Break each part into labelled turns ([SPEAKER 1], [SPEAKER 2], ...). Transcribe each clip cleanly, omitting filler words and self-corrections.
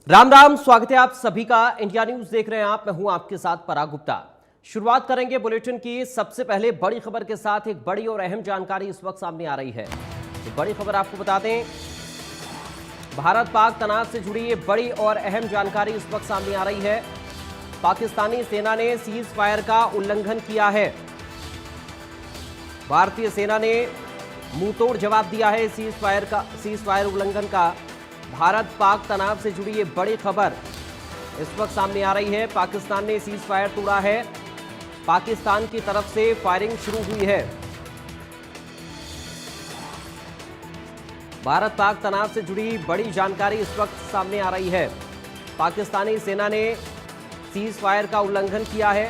[SPEAKER 1] राम राम, स्वागत है आप सभी का। इंडिया न्यूज देख रहे हैं आप। मैं हूं आपके साथ पराग गुप्ता। शुरुआत करेंगे बुलेटिन की। सबसे पहले बड़ी खबर के साथ एक बड़ी और अहम जानकारी इस वक्त सामने आ रही है। तो बड़ी खबर आपको बता दें, भारत पाक तनाव से जुड़ी ये बड़ी और अहम जानकारी इस वक्त सामने आ रही है। पाकिस्तानी सेना ने सीज फायर का उल्लंघन किया है। भारतीय सेना ने मुंहतोड़ जवाब दिया है सीज फायर उल्लंघन का। भारत पाक तनाव से जुड़ी ये बड़ी खबर इस वक्त सामने आ रही है। पाकिस्तान ने सीज फायर तोड़ा है। पाकिस्तान की तरफ से फायरिंग शुरू हुई है। भारत पाक तनाव से जुड़ी बड़ी जानकारी इस वक्त सामने आ रही है। पाकिस्तानी सेना ने सीज फायर का उल्लंघन किया है।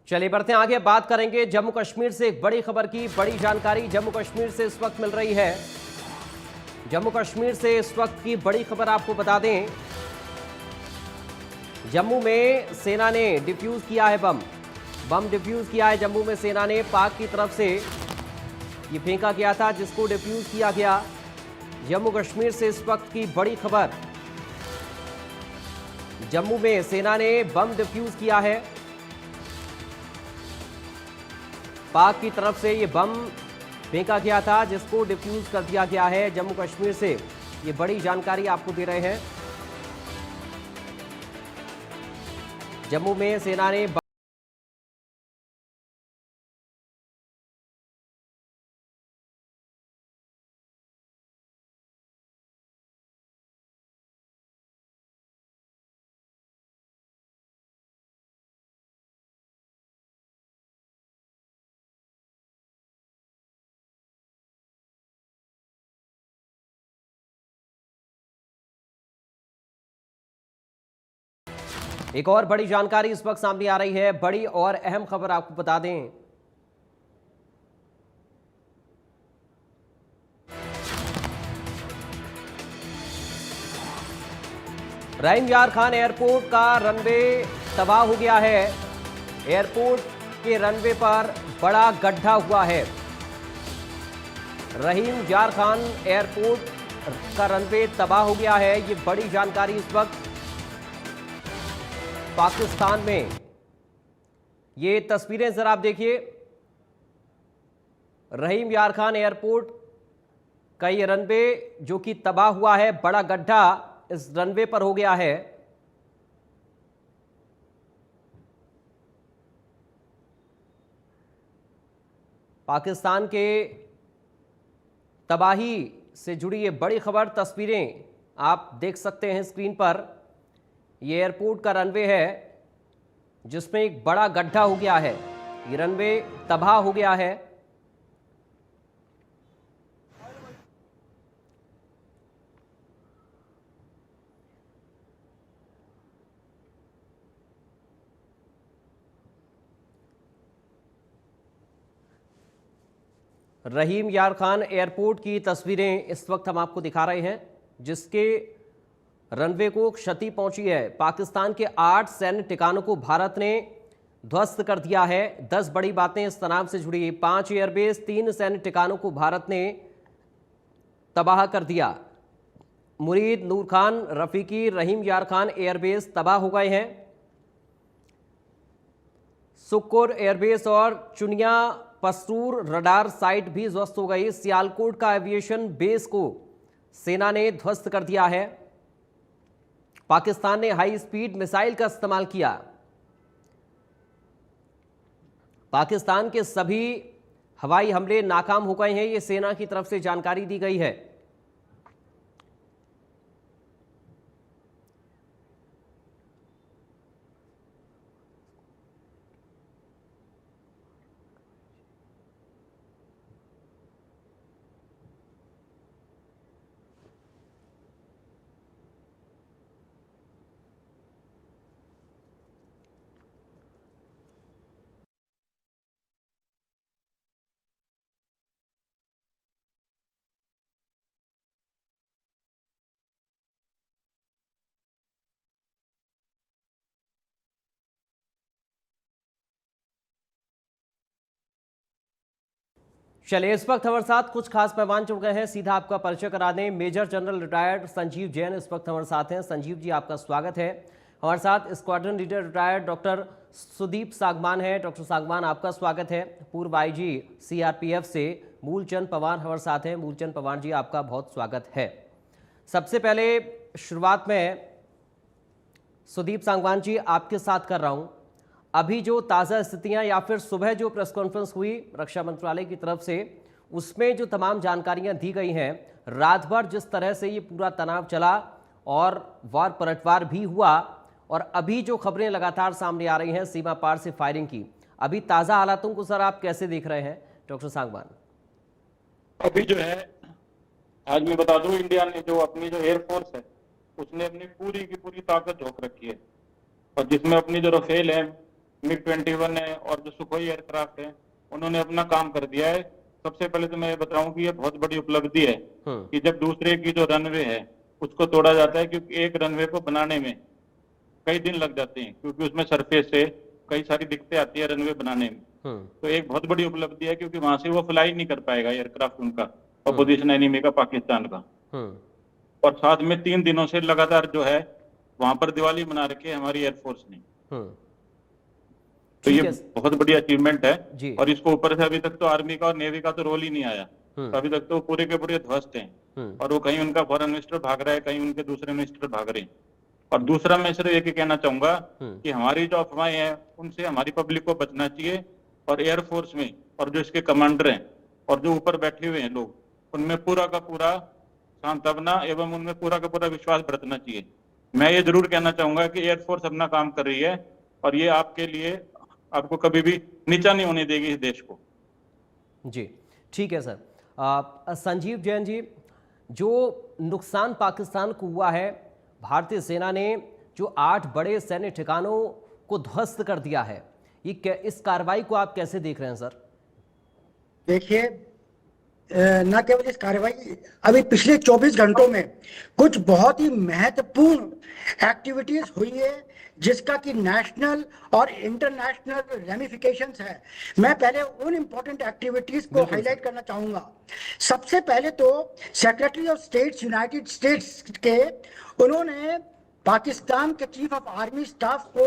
[SPEAKER 1] चलिए बढ़ते हैं आगे, बात करेंगे जम्मू कश्मीर से एक बड़ी खबर की। बड़ी जानकारी जम्मू कश्मीर से इस वक्त मिल रही है। जम्मू कश्मीर से इस वक्त की बड़ी खबर आपको बता दें, जम्मू में सेना ने डिफ्यूज किया है बम डिफ्यूज किया है जम्मू में सेना ने। पाक की तरफ से ये फेंका गया था जिसको डिफ्यूज किया गया। जम्मू कश्मीर से इस वक्त की बड़ी खबर, जम्मू में सेना ने बम डिफ्यूज किया है। पाक की तरफ से ये बम फेंका गया था जिसको डिफ्यूज कर दिया गया है। जम्मू कश्मीर से ये बड़ी जानकारी आपको दे रहे हैं। जम्मू में सेना ने एक और बड़ी जानकारी इस वक्त सामने आ रही है। बड़ी और अहम खबर आपको बता दें, रहीम यार खान एयरपोर्ट का रनवे तबाह हो गया है। एयरपोर्ट के रनवे पर बड़ा गड्ढा हुआ है। रहीम यार खान एयरपोर्ट का रनवे तबाह हो गया है। ये बड़ी जानकारी इस वक्त पाकिस्तान में। ये तस्वीरें जरा आप देखिए, रहीम यार खान एयरपोर्ट का ये रनवे जो कि तबाह हुआ है, बड़ा गड्ढा इस रनवे पर हो गया है। पाकिस्तान के तबाही से जुड़ी ये बड़ी खबर, तस्वीरें आप देख सकते हैं स्क्रीन पर। ये एयरपोर्ट का रनवे है जिसमें एक बड़ा गड्ढा हो गया है। ये रनवे तबाह हो गया है। रहीम यार खान एयरपोर्ट की तस्वीरें इस वक्त हम आपको दिखा रहे हैं, जिसके रनवे को क्षति पहुंची है। पाकिस्तान के 8 सैन्य ठिकानों को भारत ने ध्वस्त कर दिया है। 10 बड़ी बातें इस तनाव से जुड़ी। 5 एयरबेस, 3 सैन्य ठिकानों को भारत ने तबाह कर दिया। मुरीद, नूर खान, रफीकी, रहीम यार खान एयरबेस तबाह हो गए हैं। सुक्कुर एयरबेस और चुनिया पस्तूर रडार साइट भी ध्वस्त हो गई। सियालकोट का एविएशन बेस को सेना ने ध्वस्त कर दिया है। पाकिस्तान ने हाई स्पीड मिसाइल का इस्तेमाल किया। पाकिस्तान के सभी हवाई हमले नाकाम हो गए हैं, ये सेना की तरफ से जानकारी दी गई है। चलिए, इस वक्त हमारे साथ कुछ खास मेहमान जुड़ गए हैं, सीधा आपका परिचय करा दें। Major general retired Sanjeev Jain इस वक्त हमारे साथ हैं। संजीव जी, आपका स्वागत है। हमारे साथ squadron leader retired doctor Sudeep Sangwan है। डॉक्टर सांगवान, आपका स्वागत है। पूर्व आईजी सीआरपीएफ से मूलचंद पवार हमारे साथ हैं। मूलचंद पवार जी, आपका बहुत स्वागत है। सबसे पहले शुरुआत में सुदीप सांगवान जी आपके साथ कर रहा हूं। अभी जो ताज़ा स्थितियां या फिर सुबह जो प्रेस कॉन्फ्रेंस हुई रक्षा मंत्रालय की तरफ से, उसमें जो तमाम जानकारियां दी गई हैं, रात भर जिस तरह से ये पूरा तनाव चला और वार पलटवार भी हुआ, और अभी जो खबरें लगातार सामने आ रही हैं सीमा पार से फायरिंग की, अभी ताज़ा हालातों को सर आप कैसे देख रहे हैं डॉक्टर सांगवान?
[SPEAKER 2] अभी जो है, आज मैं बता दूं, इंडिया ने जो अपनी जो एयरफोर्स है उसने अपनी पूरी की पूरी ताकत झोंक रखी है, और जिसमें अपनी जो राफेल है, MiG-21 है और जो सुखोई एयरक्राफ्ट है, उन्होंने अपना काम कर दिया है। सबसे पहले तो मैं ये बताऊं कि ये बहुत बड़ी उपलब्धि है कि जब दूसरे की जो रनवे है उसको तोड़ा जाता है, क्योंकि एक रनवे को बनाने में कई दिन लग जाते हैं, क्योंकि उसमें सरफेस से कई सारी दिक्कतें आती है रनवे बनाने में। तो एक बहुत बड़ी उपलब्धि है, क्योंकि वहां से वो फ्लाई नहीं कर पाएगा एयरक्राफ्ट उनका, अपोजिशन एनिमी का, पाकिस्तान का। और साथ में 3 दिनों से लगातार जो है वहां पर दिवाली मना रखी है हमारी एयरफोर्स ने। तो ये बहुत बड़ी अचीवमेंट है, और इसको ऊपर से अभी तक तो आर्मी का और नेवी का तो रोल ही नहीं आया। तो अभी तक तो पूरे के पूरे ध्वस्त हैं, और वो कहीं उनका फॉरेन मिनिस्टर भाग रहा है, कहीं उनके दूसरे मिनिस्टर भाग रहे हैं। और दूसरा मैं सिर्फ एक ही कहना चाहूंगा कि हमारी जो अफवाहें हैं उनसे हमारी पब्लिक को बचना चाहिए, और एयरफोर्स में और जो इसके कमांडर हैं और जो ऊपर बैठे हुए हैं लोग, उनमें पूरा का पूरा सांत्वना एवं उनमें पूरा का पूरा विश्वास बरतना चाहिए। मैं ये जरूर कहना चाहूंगा कि एयरफोर्स अपना काम कर रही है, और ये आपके लिए, आपको कभी भी नीचा नहीं होने देगी इस देश को।
[SPEAKER 1] जी, ठीक है सर। संजीव जैन जी, जो नुकसान पाकिस्तान को हुआ है, भारतीय सेना ने जो 8 बड़े सैन्य ठिकानों को ध्वस्त कर दिया है, ये इस कार्रवाई को आप कैसे देख रहे हैं सर?
[SPEAKER 3] देखिए, न केवल इस कार्रवाई, अभी पिछले 24 घंटों में कुछ बहुत ही महत्वपूर्ण एक्टिविटीज हुई है, जिसका कि नेशनल और इंटरनेशनल रेमिफिकेशंस है। मैं पहले उन इंपॉर्टेंट एक्टिविटीज को हाईलाइट करना चाहूंगा। सबसे पहले तो secretary of states United states के, उन्होंने पाकिस्तान के चीफ ऑफ आर्मी स्टाफ को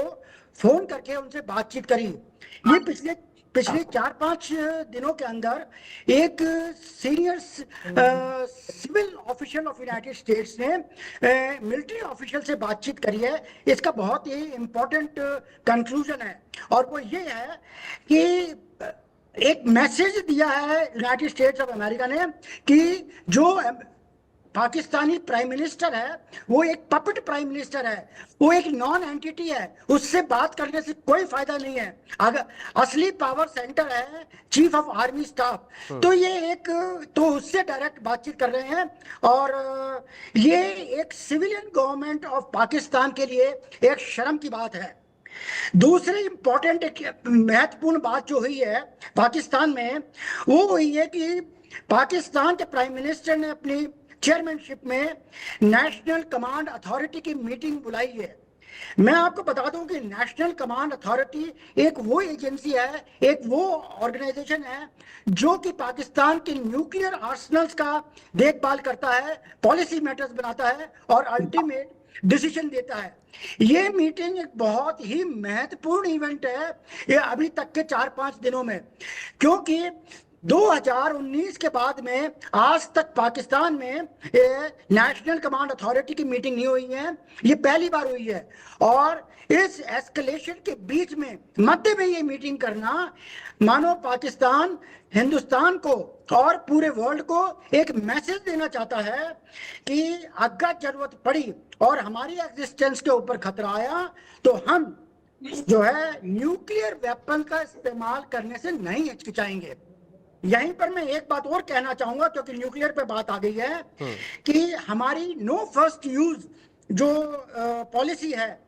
[SPEAKER 3] फोन करके उनसे बातचीत करी। ये पिछले 4-5 दिनों के अंदर एक senior civil official of United States ने मिलिट्री ऑफिशियल से बातचीत करी है। इसका बहुत ही इंपॉर्टेंट कंक्लूजन है, और वो ये है कि एक मैसेज दिया है यूनाइटेड स्टेट्स ऑफ अमेरिका ने कि जो पाकिस्तानी प्राइम मिनिस्टर है वो एक पपेट प्राइम मिनिस्टर है, वो एक नॉन एंटिटी है, उससे बात करने से कोई फायदा नहीं है। अगर असली पावर सेंटर है चीफ ऑफ आर्मी स्टाफ, तो ये एक, तो उससे डायरेक्ट बातचीत कर रहे हैं, और ये एक सिविलियन गवर्नमेंट ऑफ पाकिस्तान के लिए एक शर्म की बात है। दूसरी इंपॉर्टेंट महत्वपूर्ण बात जो हुई है पाकिस्तान में, वो हुई है कि पाकिस्तान के प्राइम मिनिस्टर ने अपनी चेयरमैनशिप में नेशनल कमांड अथॉरिटी की मीटिंग बुलाई है। मैं आपको बता दूं कि नेशनल कमांड अथॉरिटी एक वो एजेंसी है, एक वो ऑर्गेनाइजेशन है जो कि पाकिस्तान के न्यूक्लियर आर्सनल्स का देखभाल करता है, पॉलिसी मैटर्स बनाता है और अल्टीमेट डिसीजन देता है। ये मीटिंग एक बहुत ही महत्वपूर्ण इवेंट है ये अभी तक के 4-5 दिनों में, क्योंकि 2019 के बाद में आज तक पाकिस्तान में नेशनल कमांड अथॉरिटी की मीटिंग नहीं हुई है, ये पहली बार हुई है। और इस एस्केलेशन के बीच में, मध्य में ये मीटिंग करना, मानो पाकिस्तान हिंदुस्तान को और पूरे वर्ल्ड को एक मैसेज देना चाहता है कि अगर जरूरत पड़ी और हमारी एग्जिस्टेंस के ऊपर खतरा आया तो हम जो है न्यूक्लियर वेपन का इस्तेमाल करने से नहीं हिचकिचाएंगे। यहीं पर मैं एक बात और कहना चाहूंगा, क्योंकि न्यूक्लियर पे बात आ गई है, कि हमारी नो फर्स्ट यूज जो पॉलिसी है,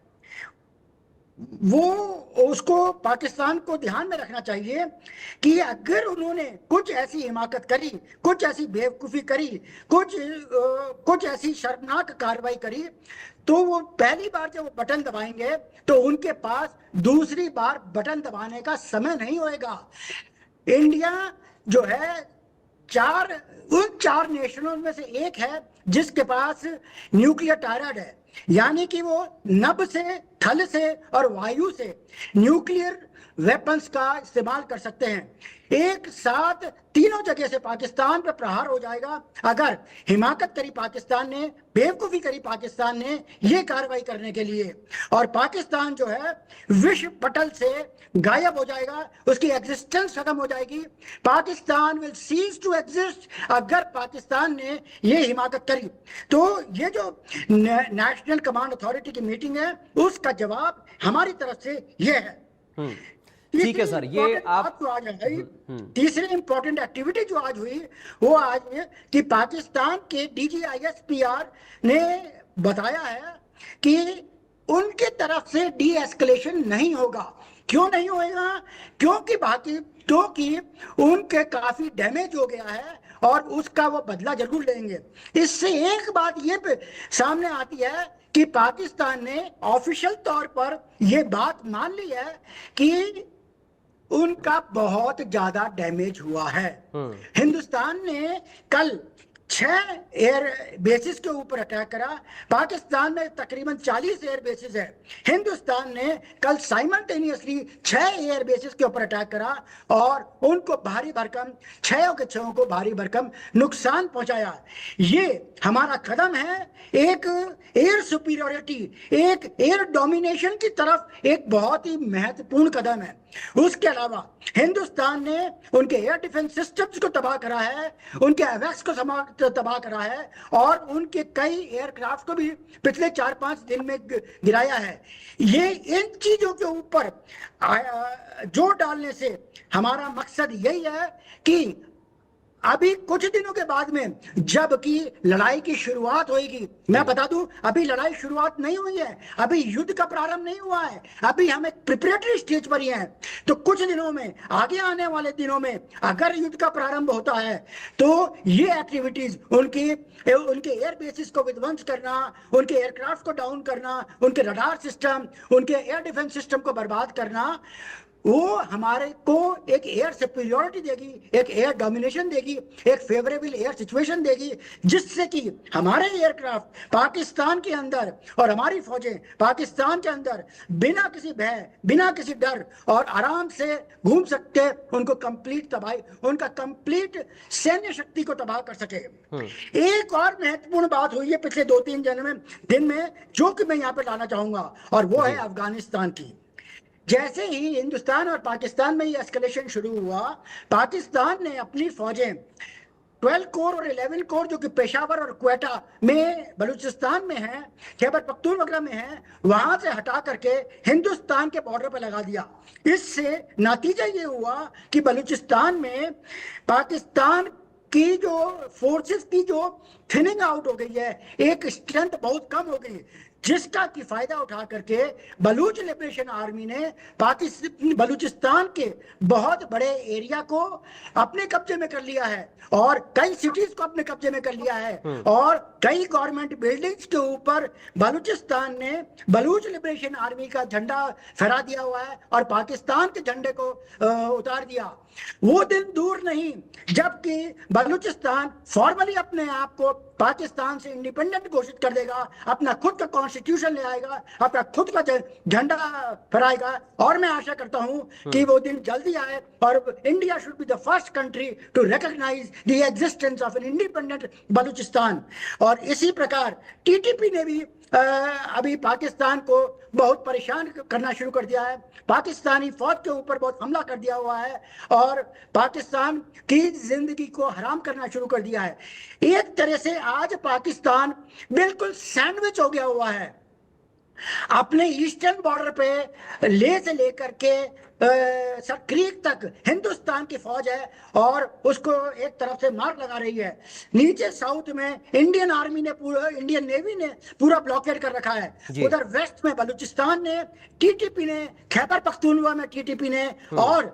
[SPEAKER 3] वो उसको पाकिस्तान को ध्यान में रखना चाहिए कि अगर उन्होंने कुछ ऐसी हिमाकत करी, कुछ ऐसी बेवकूफ़ी करी, कुछ ऐसी शर्मनाक कार्रवाई करी, तो वो पहली बार जब वो बटन दबाएंगे तो उनके पास दूसरी बार बटन दबाने का समय नहीं होएगा। इंडिया जो है उन चार नेशनों में से एक है जिसके पास न्यूक्लियर टायराइड है, यानी कि वो नभ से, थल से और वायु से न्यूक्लियर वेपन्स का इस्तेमाल कर सकते हैं। एक साथ तीनों जगह से पाकिस्तान पे प्रहार हो जाएगा अगर हिमाकत करी पाकिस्तान ने, बेवकूफी करी पाकिस्तान ने ये कार्रवाई करने के लिए, और पाकिस्तान जो है विश्व पटल से गायब हो जाएगा, उसकी एग्जिस्टेंस खत्म हो जाएगी। Pakistan will cease to exist अगर पाकिस्तान ने ये हिमाकत करी। तो ये जो नेशनल कमांड अथॉरिटी की मीटिंग है उसका जवाब हमारी तरफ से ये है।
[SPEAKER 1] ठीक है सर, ये आप
[SPEAKER 3] जो आज है, तीसरी इंपॉर्टेंट एक्टिविटी जो आज हुई वो आज है कि पाकिस्तान के DGISPR ने बताया है कि उनके तरफ से डी एस्केलेशन नहीं होगा। क्यों नहीं होगा? क्योंकि उनके काफी डैमेज हो गया है और उसका वो बदला जरूर लेंगे। इससे एक बात ये सामने आती है कि पाकिस्तान ने ऑफिशियल तौर पर ये बात मान ली है कि उनका बहुत ज्यादा डैमेज हुआ है। हिंदुस्तान ने कल 6 एयर बेसिस के ऊपर अटैक करा। पाकिस्तान में तकरीबन 40 एयर बेसिस है। हिंदुस्तान ने कल साइमल्टेनियसली 6 एयर बेसिस के ऊपर अटैक करा और उनको भारी भरकम 6 के 6 को भारी भरकम नुकसान पहुंचाया। ये हमारा कदम है एक एयर सुपीरियरिटी, एक एयर डोमिनेशन की तरफ, एक बहुत ही महत्वपूर्ण कदम है। उसके अलावा हिंदुस्तान ने उनके एयर डिफेंस सिस्टम्स को तबाह करा है, उनके एवेक्स को तबाह करा है और उनके कई एयरक्राफ्ट को भी पिछले 4-5 दिन में गिराया है। ये इन चीजों के ऊपर जोर डालने से हमारा मकसद यही है कि अभी कुछ दिनों के बाद में जबकि लड़ाई की शुरुआत होगी, मैं बता दूं अभी लड़ाई शुरुआत नहीं हुई है, अभी युद्ध का प्रारंभ नहीं हुआ है, अभी हम एक प्रिपरेटरी स्टेज पर ही हैं। तो कुछ दिनों में, आगे आने वाले दिनों में अगर युद्ध का प्रारंभ होता है तो ये एक्टिविटीज उनके एयर बेसिस को विध्वंस करना, उनके एयरक्राफ्ट को डाउन करना, उनके रडार सिस्टम, उनके एयर डिफेंस सिस्टम को बर्बाद करना, वो हमारे को एक एयर सुपीरियरिटी देगी, एक एयर डोमिनेशन देगी, एक फेवरेबल एयर सिचुएशन देगी, जिससे कि हमारे एयरक्राफ्ट पाकिस्तान के अंदर और हमारी फौजें पाकिस्तान के अंदर बिना किसी भय, बिना किसी डर और आराम से घूम सकते, उनको कंप्लीट तबाही, उनका कंप्लीट सैन्य शक्ति को तबाह कर सके। एक और महत्वपूर्ण बात हुई है पिछले 2-3 दिन में जो कि मैं यहाँ पे लाना चाहूंगा, और वो है अफगानिस्तान की। जैसे ही हिंदुस्तान और पाकिस्तान में ये एस्केलेशन शुरू हुआ, पाकिस्तान ने अपनी फौजें 12 कोर और 11 कोर जो कि पेशावर और क्वेटा में बलूचिस्तान में है, खैबर पख्तूनख्वा में है, वहां से हटा करके हिंदुस्तान के बॉर्डर पर लगा दिया। इससे नतीजा ये हुआ कि बलूचिस्तान में पाकिस्तान की जो फोर्सेस की जो थिनिंग आउट हो गई है, एक स्ट्रेंथ बहुत कम हो गई, जिसका की फायदा उठा करके बलूच लिबरेशन आर्मी ने बलूचिस्तान के बहुत बड़े एरिया को अपने कब्जे में कर लिया है और कई सिटीज को अपने कब्जे में कर लिया है और कई गवर्नमेंट बिल्डिंग्स के ऊपर बलूचिस्तान ने बलूच लिबरेशन आर्मी का झंडा फहरा दिया हुआ है और पाकिस्तान के झंडे को उतार दिया। वो दिन दूर नहीं जबकि बलूचिस्तान फॉर्मली अपने आप को पाकिस्तान से इंडिपेंडेंट घोषित कर देगा, अपना खुद का कॉन्स्टिट्यूशन ले आएगा, अपना खुद का झंडा फहराएगा। और मैं आशा करता हूं कि वो दिन जल्दी आए और India should be the first country to recognise the existence of an independent Balochistan. और इसी प्रकार टीटीपी ने भी अभी पाकिस्तान को बहुत परेशान करना शुरू कर दिया है, पाकिस्तानी फौज के ऊपर बहुत हमला कर दिया हुआ है और पाकिस्तान की जिंदगी को हराम करना शुरू कर दिया है। एक तरह से आज पाकिस्तान बिल्कुल सैंडविच हो गया हुआ है। अपने ईस्टर्न बॉर्डर पे ले से लेकर के क्रीक तक हिंदुस्तान की फौज है और उसको एक तरफ से मार लगा रही है। नीचे साउथ में इंडियन आर्मी ने इंडियन नेवी ने पूरा ब्लॉकेड कर रखा है। उधर वेस्ट में बलूचिस्तान ने, टीटीपी ने, खैबर पख्तूनख्वा में टीटीपी ने और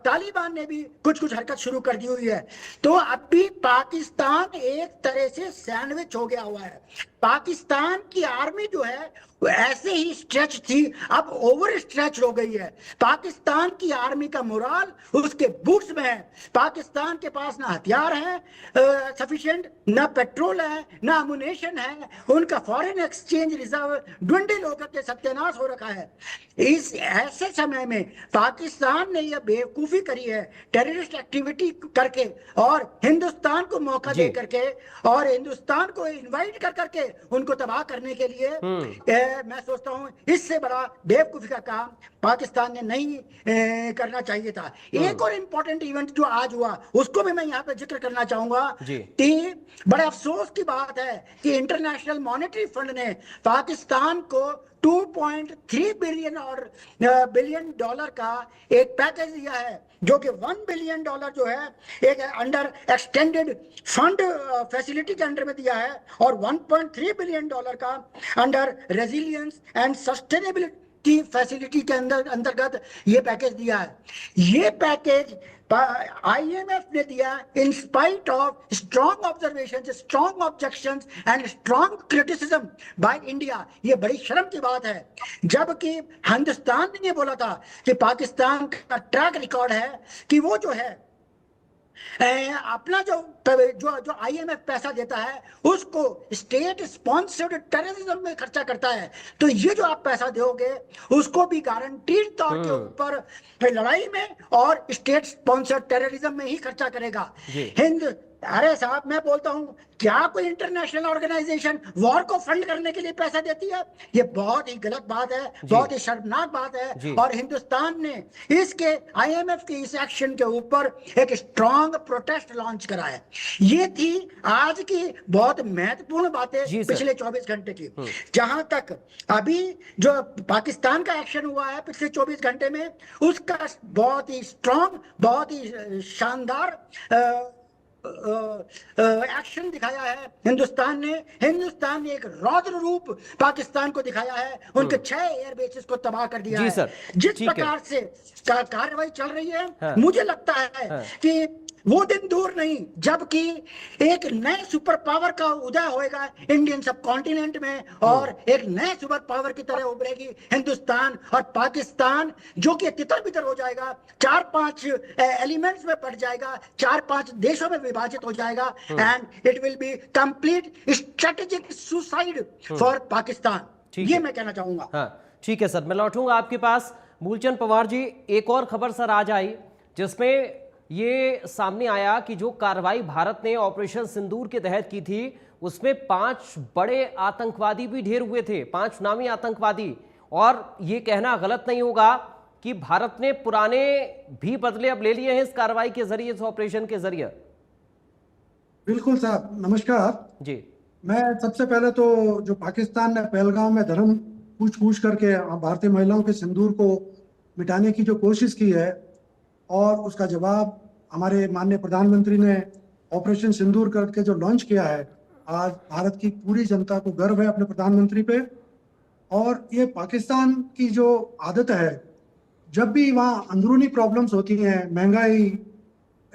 [SPEAKER 3] तालिबान ने भी कुछ हरकत शुरू कर दी हुई है। तो अब भी पाकिस्तान एक तरह से सैंडविच हो गया हुआ है। पाकिस्तान की आर्मी जो है वो ऐसे ही स्ट्रेच थी, अब ओवर स्ट्रेच हो गई है। पाकिस्तान पाकिस्तान की आर्मी का मोराल उसके बूट्स में है। पाकिस्तान के पास ना हथियार है सफिशिएंट, ना पेट्रोल है, ना अम्युनिशन है। उनका फॉरेन एक्सचेंज रिजर्व ड्विंडल होकर के सत्यानाश हो रखा है। इस ऐसे समय में पाकिस्तान ने यह बेवकूफी करी है टेररिस्ट एक्टिविटी करके, और हिंदुस्तान को मौका
[SPEAKER 1] जी।
[SPEAKER 3] दे करके और हिंदुस्तान को इनवाइट कर करके उनको तबाह करने के लिए मैं सोचता हूं इससे बड़ा बेवकूफी का काम पाकिस्तान ने नहीं करना चाहिए था। एक और इंपॉर्टेंट इवेंट जो आज हुआ उसको भी मैं यहाँ पे जिक्र करना चाहूंगा
[SPEAKER 1] जी।
[SPEAKER 3] कि बड़े अफसोस की बात है कि इंटरनेशनल मॉनेटरी फंड ने पाकिस्तान को 2.3 बिलियन डॉलर का एक पैकेज दिया है, जो कि $1 बिलियन जो है एक अंडर एक्सटेंडेड फंड फैसिलिटी के अंडर में दिया है, और $1.3 बिलियन का under resilience and sustainability facility के अंतर्गत ये पैकेज दिया है। ये पैकेज IMF ने दिया in spite of strong observation, strong objections and strong criticism by India. ये बड़ी शर्म की बात है, जबकि हिंदुस्तान ने ये बोला था कि पाकिस्तान का ट्रैक रिकॉर्ड है कि वो जो है अपना जो IMF पैसा देता है उसको स्टेट स्पॉन्सर्ड टेररिज्म में खर्चा करता है। तो ये जो आप पैसा दोगे उसको भी गारंटीड तौर के ऊपर लड़ाई में और स्टेट स्पॉन्सर्ड टेररिज्म में ही खर्चा करेगा। हिंद अरे साहब, मैं बोलता हूं, क्या कोई इंटरनेशनल ऑर्गेनाइजेशन वॉर को फंड करने के लिए पैसा देती है? ये बहुत ही गलत बात है, बहुत ही शर्मनाक बात है। और हिंदुस्तान ने इसके IMF के इस एक्शन के ऊपर एक स्ट्रॉन्ग प्रोटेस्ट लॉन्च करा है। ये थी आज की बहुत महत्वपूर्ण बातें पिछले 24 घंटे की। जहां तक अभी जो पाकिस्तान का एक्शन हुआ है पिछले 24 घंटे में, उसका बहुत ही स्ट्रॉन्ग, बहुत ही शानदार एक्शन दिखाया है हिंदुस्तान ने एक रौद्र रूप पाकिस्तान को दिखाया है। उनके 6 एयर बेसेस को तबाह कर दिया है। जिस प्रकार से कार्रवाई चल रही है, मुझे लगता है कि वो दिन दूर नहीं जबकि एक नए सुपर पावर का उदय होएगा इंडियन सब कॉन्टिनेंट में, और एक नए सुपर पावर की तरह उभरेगी हिंदुस्तान और पाकिस्तान, जो कि तितर बितर हो जाएगा, 4-5 एलिमेंट्स में पड़ जाएगा, 4-5 देशों में विभाजित हो जाएगा, and it will be complete strategic suicide for Pakistan. ये मैं कहना चाहूंगा।
[SPEAKER 1] हाँ, ठीक है सर, मैं लौटूंगा आपके पास। मूलचंद पवार जी, एक और खबर सर आज आई जिसमें ये सामने आया कि जो कार्रवाई भारत ने ऑपरेशन सिंदूर के तहत की थी उसमें 5 बड़े आतंकवादी भी ढेर हुए थे, 5 नामी आतंकवादी। और ये कहना गलत नहीं होगा कि भारत ने पुराने भी बदले अब ले लिए हैं इस कार्रवाई के जरिए, इस ऑपरेशन के जरिए।
[SPEAKER 4] बिल्कुल साहब, नमस्कार
[SPEAKER 1] जी।
[SPEAKER 4] मैं सबसे पहले तो जो पाकिस्तान ने पहलगाम में धर्म पूछ करके भारतीय महिलाओं के सिंदूर को मिटाने की जो कोशिश की है, और उसका जवाब हमारे माननीय प्रधानमंत्री ने ऑपरेशन सिंदूर करके जो लॉन्च किया है, आज भारत की पूरी जनता को गर्व है अपने प्रधानमंत्री पे। और ये पाकिस्तान की जो आदत है, जब भी वहाँ अंदरूनी प्रॉब्लम्स होती हैं, महंगाई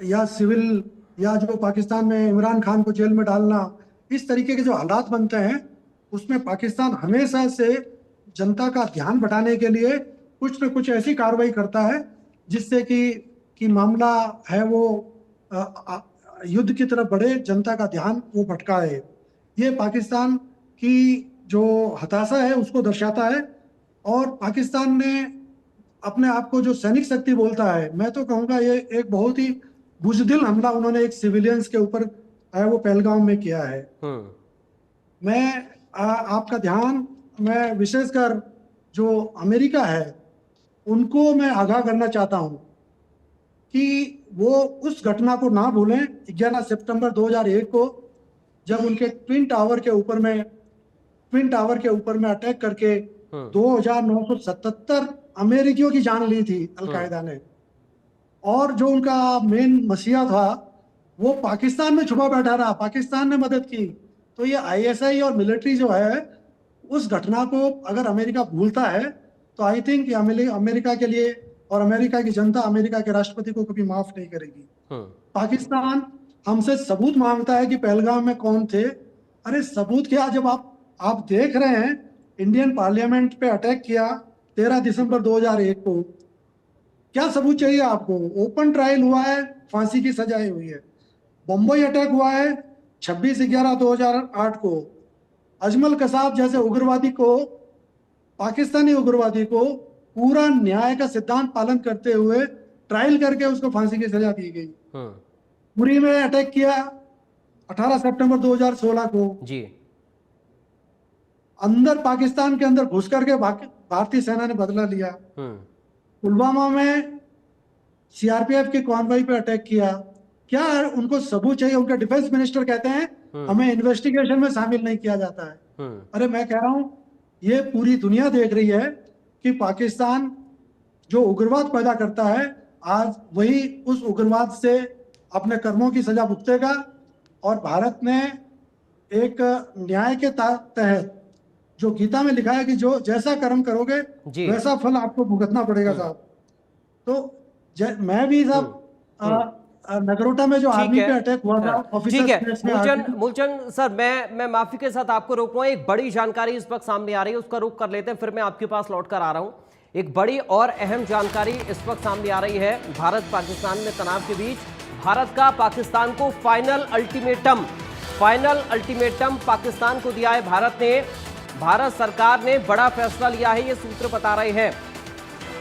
[SPEAKER 4] या सिविल, या जो पाकिस्तान में इमरान खान को जेल में डालना, इस तरीके के जो हालात बनते हैं, उसमें पाकिस्तान हमेशा से जनता का ध्यान बटाने के लिए कुछ न कुछ ऐसी कार्रवाई करता है जिससे कि मामला है वो युद्ध की तरफ बढ़े, जनता का ध्यान वो भटका है। ये पाकिस्तान की जो हताशा है उसको दर्शाता है। और पाकिस्तान ने अपने आप को जो सैनिक शक्ति बोलता है, मैं तो कहूँगा ये एक बहुत ही बुजदिल हमला उन्होंने एक सिविलियंस के ऊपर वो पहलगाम में किया है। मैं आपका ध्यान, मैं विशेषकर जो अमेरिका है उनको मैं आगाह करना चाहता हूँ कि वो उस घटना को ना भूलें 11 सितंबर 2001 को, जब उनके ट्विन टावर के ऊपर में अटैक करके 2977 अमेरिकियों की जान ली थी अलकायदा ने। और जो उनका मेन मसीहा था वो पाकिस्तान में छुपा बैठा रहा, पाकिस्तान ने मदद की। तो ये ISI और मिलिट्री जो है, उस घटना को अगर अमेरिका भूलता है तो आई थिंक अमेरिका के लिए और अमेरिका की जनता अमेरिका के राष्ट्रपति को कभी माफ नहीं करेगी। पाकिस्तान हमसे सबूत मांगता है कि पहलगाम में कौन थे। अरे सबूत क्या, जब आप देख रहे हैं इंडियन पार्लियामेंट पे अटैक किया 13 दिसंबर 2001 को, क्या सबूत चाहिए आपको? ओपन ट्रायल हुआ है, फांसी की सजाएं हुई है। बम्बई अटैक हुआ है 26/11/2008 को। अजमल कसाब जैसे उग्रवादी को, पाकिस्तानी उग्रवादी को पूरा न्याय का सिद्धांत पालन करते हुए ट्रायल करके उसको फांसी की सजा दी गई। पुरी में अटैक किया 18 सितंबर 2016 को।
[SPEAKER 1] जी।
[SPEAKER 4] अंदर पाकिस्तान के अंदर घुस करके भारतीय सेना ने बदला लिया। पुलवामा में सीआरपीएफ के कॉन्वॉय पे अटैक किया। क्या उनको सबूत चाहिए? उनके डिफेंस मिनिस्टर कहते हैं हमें इन्वेस्टिगेशन में शामिल नहीं किया जाता है। अरे मैं कह रहा हूं, ये पूरी दुनिया देख रही है कि पाकिस्तान जो उग्रवाद पैदा करता है, आज वही उस उग्रवाद से अपने कर्मों की सजा भुगतेगा। और भारत ने एक न्याय के तहत, जो गीता में लिखा है कि जो जैसा कर्म करोगे वैसा फल आपको भुगतना पड़ेगा साहब। तो मैं भी साहब नगरोटा में जो आर्मी पे अटैक हुआ था,
[SPEAKER 1] ठीक है मूलचंद सर, मैं माफी के साथ आपको रोक रहा हूं। एक बड़ी जानकारी इस वक्त सामने आ रही है, उसका रुख कर लेते हैं, फिर मैं आपके पास लौट कर आ रहा हूं। एक बड़ी और अहम जानकारी इस वक्त सामने आ रही है। भारत पाकिस्तान में तनाव के बीच भारत का पाकिस्तान को फाइनल अल्टीमेटम पाकिस्तान को दिया है भारत ने। भारत सरकार ने बड़ा फैसला लिया है, ये सूत्र बता रहे हैं।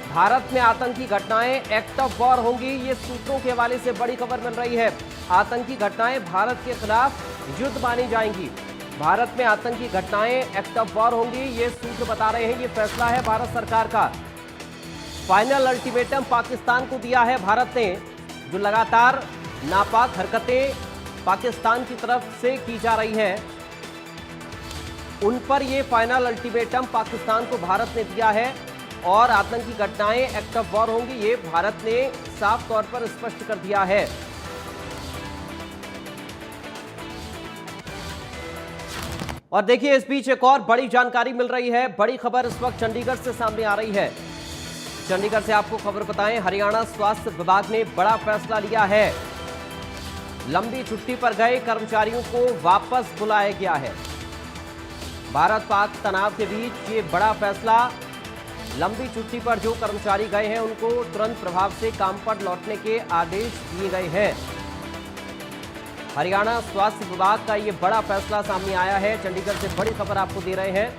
[SPEAKER 1] भारत में आतंकी घटनाएं एक्ट ऑफ वॉर होंगी, ये सूत्रों के हवाले से बड़ी खबर मिल रही है। आतंकी घटनाएं भारत के खिलाफ युद्ध मानी जाएंगी। भारत में आतंकी घटनाएं एक्ट ऑफ वॉर होंगी, ये सूत्र बता रहे हैं। ये फैसला है भारत सरकार का। फाइनल अल्टीमेटम पाकिस्तान को दिया है भारत ने। जो लगातार नापाक हरकतें पाकिस्तान की तरफ से की जा रही हैं, उन पर यह फाइनल अल्टीमेटम पाकिस्तान को भारत ने दिया है। और आतंकी घटनाएं एक्ट ऑफ वॉर होंगी, ये भारत ने साफ तौर पर स्पष्ट कर दिया है। और देखिए, इस बीच एक और बड़ी जानकारी मिल रही है। बड़ी खबर इस वक्त चंडीगढ़ से सामने आ रही है। चंडीगढ़ से आपको खबर बताएं, हरियाणा स्वास्थ्य विभाग ने बड़ा फैसला लिया है। लंबी छुट्टी पर गए कर्मचारियों को वापस बुलाया गया है। भारत पाक तनाव के बीच ये बड़ा फैसला। लंबी छुट्टी पर जो कर्मचारी गए हैं उनको तुरंत प्रभाव से काम पर लौटने के आदेश दिए गए हैं। हरियाणा स्वास्थ्य विभाग का ये बड़ा फैसला सामने आया है। चंडीगढ़ से बड़ी खबर आपको दे रहे हैं।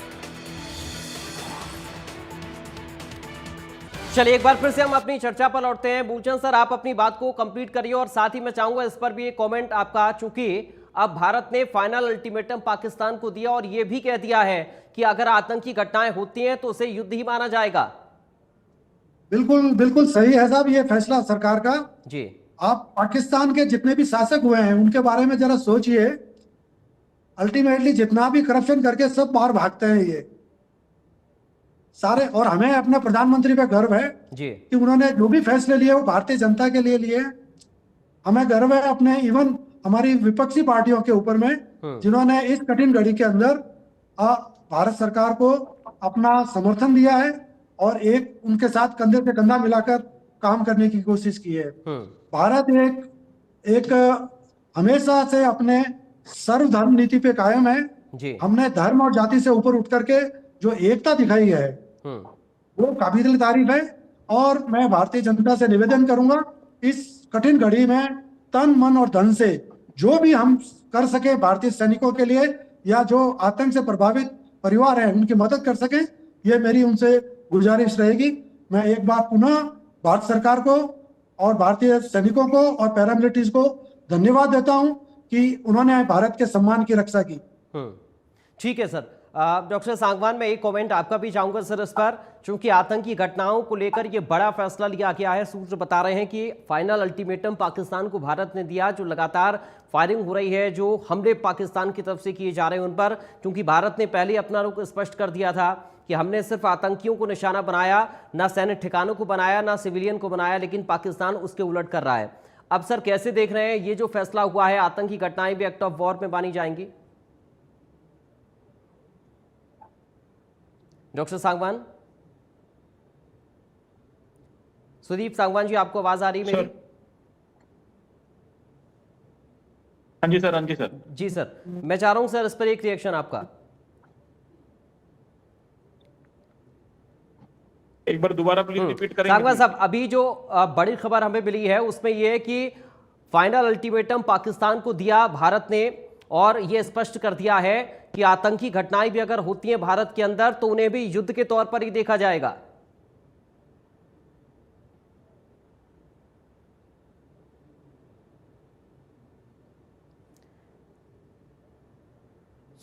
[SPEAKER 1] चलिए एक बार फिर से हम अपनी चर्चा पर लौटते हैं। मूलचंद सर, आप अपनी बात को कंप्लीट करिए और साथ ही मैं चाहूंगा इस पर भी एक कमेंट आपका, चूंकि अब भारत ने फाइनल अल्टीमेटम पाकिस्तान को दिया और यह भी कह दिया है कि अगर आतंकी घटनाएं होती हैं तो उसे युद्ध ही माना जाएगा।
[SPEAKER 4] बिल्कुल बिल्कुल सही है साहब ये फैसला सरकार का
[SPEAKER 1] जी। आप
[SPEAKER 4] पाकिस्तान के जितने भी शासक हुए हैं उनके बारे में जरा सोचिए। अल्टीमेटली जितना भी करप्शन करके सब बाहर भागते हैं ये सारे। और हमें अपने प्रधानमंत्री पे गर्व है जी कि उन्होंने जो भी फैसले लिए वो भारतीय जनता के लिए लिए। हमें गर्व है अपने इवन हमारी विपक्षी पार्टियों के ऊपर में, जिन्होंने इस कठिन घड़ी के अंदर भारत सरकार को अपना समर्थन दिया है और एक उनके साथ कंधे से कंधा मिलाकर काम करने की कोशिश की है। भारत एक हमेशा से अपने सर्वधर्म नीति पे कायम है जी। हमने धर्म और जाति से ऊपर उठ करके जो एकता दिखाई है वो काबिल तारीफ है। और मैं भारतीय जनता से निवेदन करूंगा, इस कठिन घड़ी में तन मन और धन से जो भी हम कर सके भारतीय सैनिकों के लिए या जो आतंक से प्रभावित परिवार हैं उनकी मदद कर सके, ये मेरी उनसे गुजारिश रहेगी। मैं एक बार पुनः भारत सरकार को और भारतीय सैनिकों को और पैरामिलिट्रीज को धन्यवाद देता हूं कि उन्होंने भारत के सम्मान की रक्षा की।
[SPEAKER 1] ठीक है सर। डॉक्टर सांगवान, मैं एक कमेंट आपका भी चाहूंगा सर इस पर, क्योंकि आतंकी घटनाओं को लेकर ये बड़ा फैसला लिया गया है। सूत्र बता रहे हैं कि फाइनल अल्टीमेटम पाकिस्तान को भारत ने दिया। जो लगातार फायरिंग हो रही है, जो हमले पाकिस्तान की तरफ से किए जा रहे हैं उन पर, क्योंकि भारत ने पहले अपना रुख स्पष्ट कर दिया था कि हमने सिर्फ आतंकियों को निशाना बनाया, ना सैन्य ठिकानों को बनाया, ना सिविलियन को बनाया, लेकिन पाकिस्तान उसके उलट कर रहा है। अब सर कैसे देख रहे हैं ये जो फैसला हुआ है, आतंकी घटनाएं भी एक्ट ऑफ वॉर में मानी जाएंगी? डॉक्टर सांगवान, सुदीप सांगवान जी, आपको आवाज आ रही है मेरी?
[SPEAKER 2] हाँ जी सर, हाँ जी सर।
[SPEAKER 1] जी सर, मैं चाह रहा हूं सर इस पर एक रिएक्शन आपका।
[SPEAKER 2] एक बार दोबारा प्लीज रिपीट करेंगे?
[SPEAKER 1] सांगवान साहब, अभी जो बड़ी खबर हमें मिली है उसमें यह है कि फाइनल अल्टीमेटम पाकिस्तान को दिया भारत ने, और यह स्पष्ट कर दिया है कि आतंकी घटनाएं भी अगर होती हैं भारत के अंदर तो उन्हें भी युद्ध के तौर पर ही देखा जाएगा।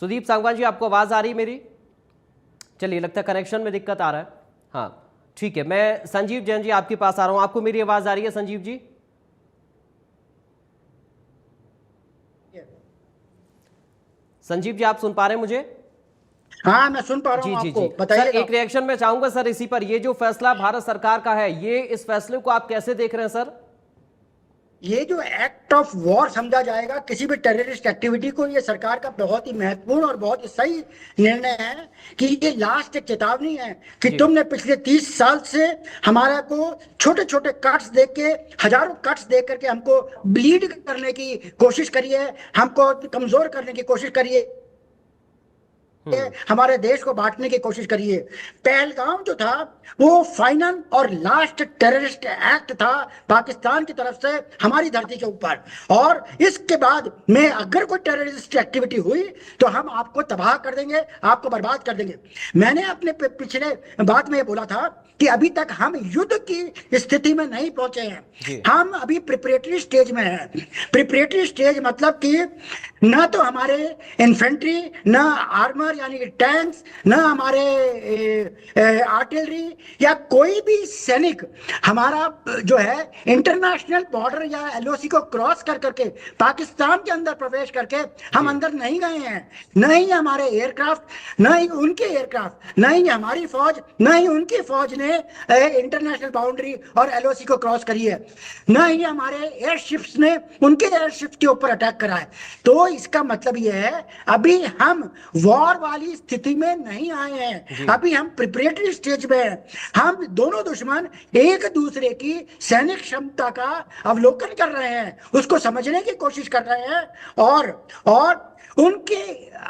[SPEAKER 1] सुदीप सांगवान जी, आपको आवाज आ रही मेरी? चलिए, लगता है कनेक्शन में दिक्कत आ रहा है। हाँ ठीक है, मैं संजीव जैन जी आपके पास आ रहा हूं। आपको मेरी आवाज आ रही है संजीव जी? संजीव जी, आप सुन पा रहे हैं मुझे?
[SPEAKER 3] हाँ, मैं सुन पा रहा हूँ
[SPEAKER 1] जी जी
[SPEAKER 3] आपको,
[SPEAKER 1] जी।
[SPEAKER 3] बताइए।
[SPEAKER 1] सर, एक रिएक्शन में चाहूंगा सर इसी पर। ये जो फैसला भारत सरकार का है, ये इस फैसले को आप कैसे देख रहे हैं सर?
[SPEAKER 3] ये जो एक्ट ऑफ वॉर समझा जाएगा किसी भी टेररिस्ट एक्टिविटी को, ये सरकार का बहुत ही महत्वपूर्ण और बहुत ही सही निर्णय है कि ये लास्ट एक चेतावनी है कि तुमने पिछले 30 साल से हमारा को छोटे छोटे कट्स दे के, हजारों कट्स दे करके हमको ब्लीड करने की कोशिश करी है, हमको कमजोर करने की कोशिश करी है, हमारे देश को बांटने की कोशिश करी है। पहलगाम जो था वो फाइनल और लास्ट टेररिस्ट एक्ट था पाकिस्तान की तरफ से हमारी धरती के ऊपर, और इसके बाद में अगर कोई टेररिस्ट एक्टिविटी हुई तो हम आपको तबाह कर देंगे, आपको बर्बाद कर देंगे। मैंने अपने पिछले बात में ये बोला था कि अभी तक हम युद्ध की स्थिति में नहीं पहुंचे हैं, हम अभी प्रिपरेटरी स्टेज में हैं। प्रिपरेटरी स्टेज मतलब कि ना तो हमारे इन्फेंट्री, ना आर्मर यानी कि टैंक्स, ना हमारे आर्टिलरी या कोई भी सैनिक हमारा जो है इंटरनेशनल बॉर्डर या एलओसी को क्रॉस कर करके पाकिस्तान के अंदर प्रवेश करके हम अंदर नहीं गए हैं। न ही हमारे एयरक्राफ्ट, न ही उनके एयरक्राफ्ट, न ही हमारी फौज, न ही उनकी फौज ने इंटरनेशनल बाउंड्री और एलओसी को क्रॉस करी है, न ही हमारे एयरशिप्स ने उनके एयरशिप्स के ऊपर अटैक करा है। तो इसका मतलब यह है अभी हम वॉर वाली स्थिति में नहीं आए हैं, अभी हम प्रिपरेटरी स्टेज में हैं। हम दोनों दुश्मन एक दूसरे की सैनिक क्षमता का अवलोकन कर रहे हैं, उसको समझने की कोशिश कर रहे हैं,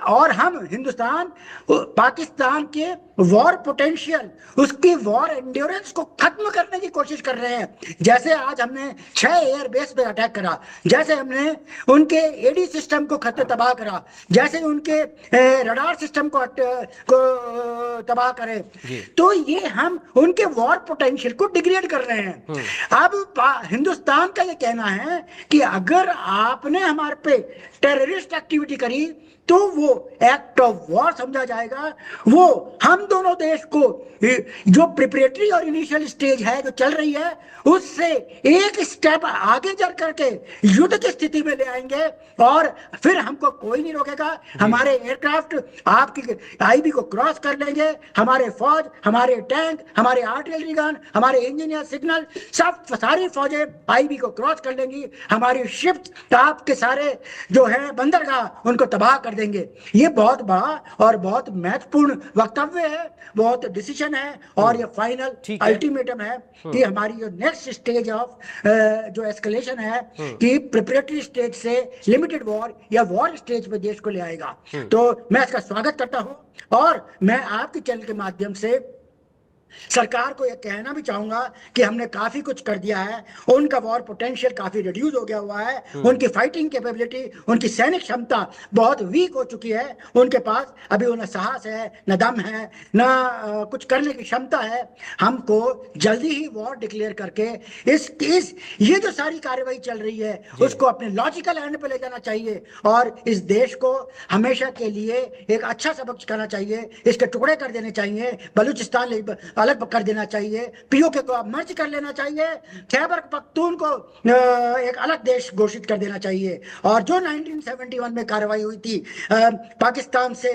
[SPEAKER 3] और हम हिंदुस्तान पाकिस्तान के वॉर पोटेंशियल, उसकी वॉर एंड्योरेंस को खत्म करने की कोशिश कर रहे हैं। जैसे आज हमने 6 एयरबेस पे अटैक करा, जैसे हमने उनके एडी सिस्टम को तबाह करा, जैसे उनके रडार सिस्टम को तबाह करे, तो ये हम उनके वॉर पोटेंशियल को डिग्रेड कर रहे हैं। अब हिंदुस्तान का ये कहना है कि अगर आपने हमारे पे टेररिस्ट एक्टिविटी करी तो वो एक्ट ऑफ वॉर समझा जाएगा। वो हम दोनों देश को जो प्रिपरेटरी और इनिशियल स्टेज है जो चल रही है उससे एक स्टेप आगे चल करके युद्ध की स्थिति में ले आएंगे, और फिर हमको कोई नहीं रोकेगा। हमारे एयरक्राफ्ट आपकी आईबी को क्रॉस कर लेंगे, हमारे फौज, हमारे टैंक, हमारे आर्टिलरी गन, हमारे इंजीनियर सिग्नल, सब सारी फौजें आईबी को क्रॉस कर लेंगी। हमारी शिप आपके सारे जो है बंदरगाह उनको तबाह कर देंगे। ये बहुत बड़ा और बहुत महत्वपूर्ण वक्तव्य है, बहुत डिसीजन है, और ये फाइनल अल्टीमेटम है कि हमारी जो नेक्स्ट स्टेज ऑफ जो एस्केलेशन है कि प्रिपरेटरी स्टेज से लिमिटेड वॉर या वॉर स्टेज पे देश को ले आएगा। तो मैं इसका स्वागत करता हूं, और मैं आपके चैनल के माध्यम से सरकार को यह कहना भी चाहूंगा कि हमने काफी कुछ कर दिया है, उनका वॉर पोटेंशियल काफी रिड्यूस हो गया हुआ है, उनकी फाइटिंग कैपेबिलिटी, उनकी सैनिक क्षमता बहुत वीक हो चुकी है, उनके पास अभी उन्हें साहस है, न दम है, न कुछ करने की क्षमता है। हमको जल्दी ही वॉर डिक्लेयर करके इस ये जो सारी कार्रवाई चल रही है उसको अपने लॉजिकल एंड पे ले जाना चाहिए, और इस देश को हमेशा के लिए एक अच्छा सबक सिखाना चाहिए। इसके टुकड़े कर देने चाहिए, बलूचिस्तान अलग कर देना चाहिए, पीओके को मर्ज कर लेना चाहिए, खैबर पख्तून को एक अलग देश घोषित कर देना चाहिए। और जो 1971 में कार्रवाई हुई थी पाकिस्तान से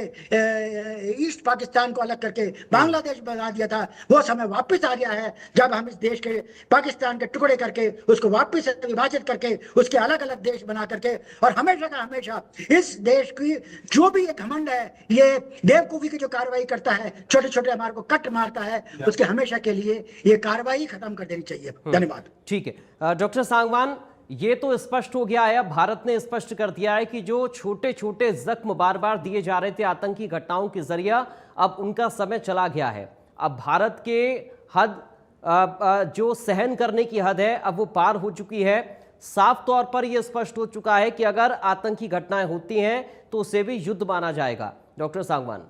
[SPEAKER 3] ईस्ट पाकिस्तान को अलग करके बांग्लादेश बना दिया था, वो समय वापस आ गया है जब हम इस देश के पाकिस्तान के टुकड़े करके उसको वापस विभाजित करके उसके अलग अलग देश बना करके, और हमेशा का हमेशा इस देश की जो भी एक घमंड है, ये बेवकूफी की जो कार्रवाई करता है, छोटे छोटे हमारे को कट मारता है, उसके हमेशा के लिए ये कार्रवाई खत्म कर देनी चाहिए। धन्यवाद।
[SPEAKER 1] ठीक है डॉक्टर सांगवान, ये तो स्पष्ट हो गया है, भारत ने स्पष्ट कर दिया है कि जो छोटे छोटे जख्म बार बार दिए जा रहे थे आतंकी घटनाओं के जरिए, अब उनका समय चला गया है। अब भारत के हद जो सहन करने की हद है अब वो पार हो चुकी है। साफ तौर पर यह स्पष्ट हो चुका है कि अगर आतंकी घटनाएं होती हैं तो उसे भी युद्ध माना जाएगा। डॉक्टर सांगवान,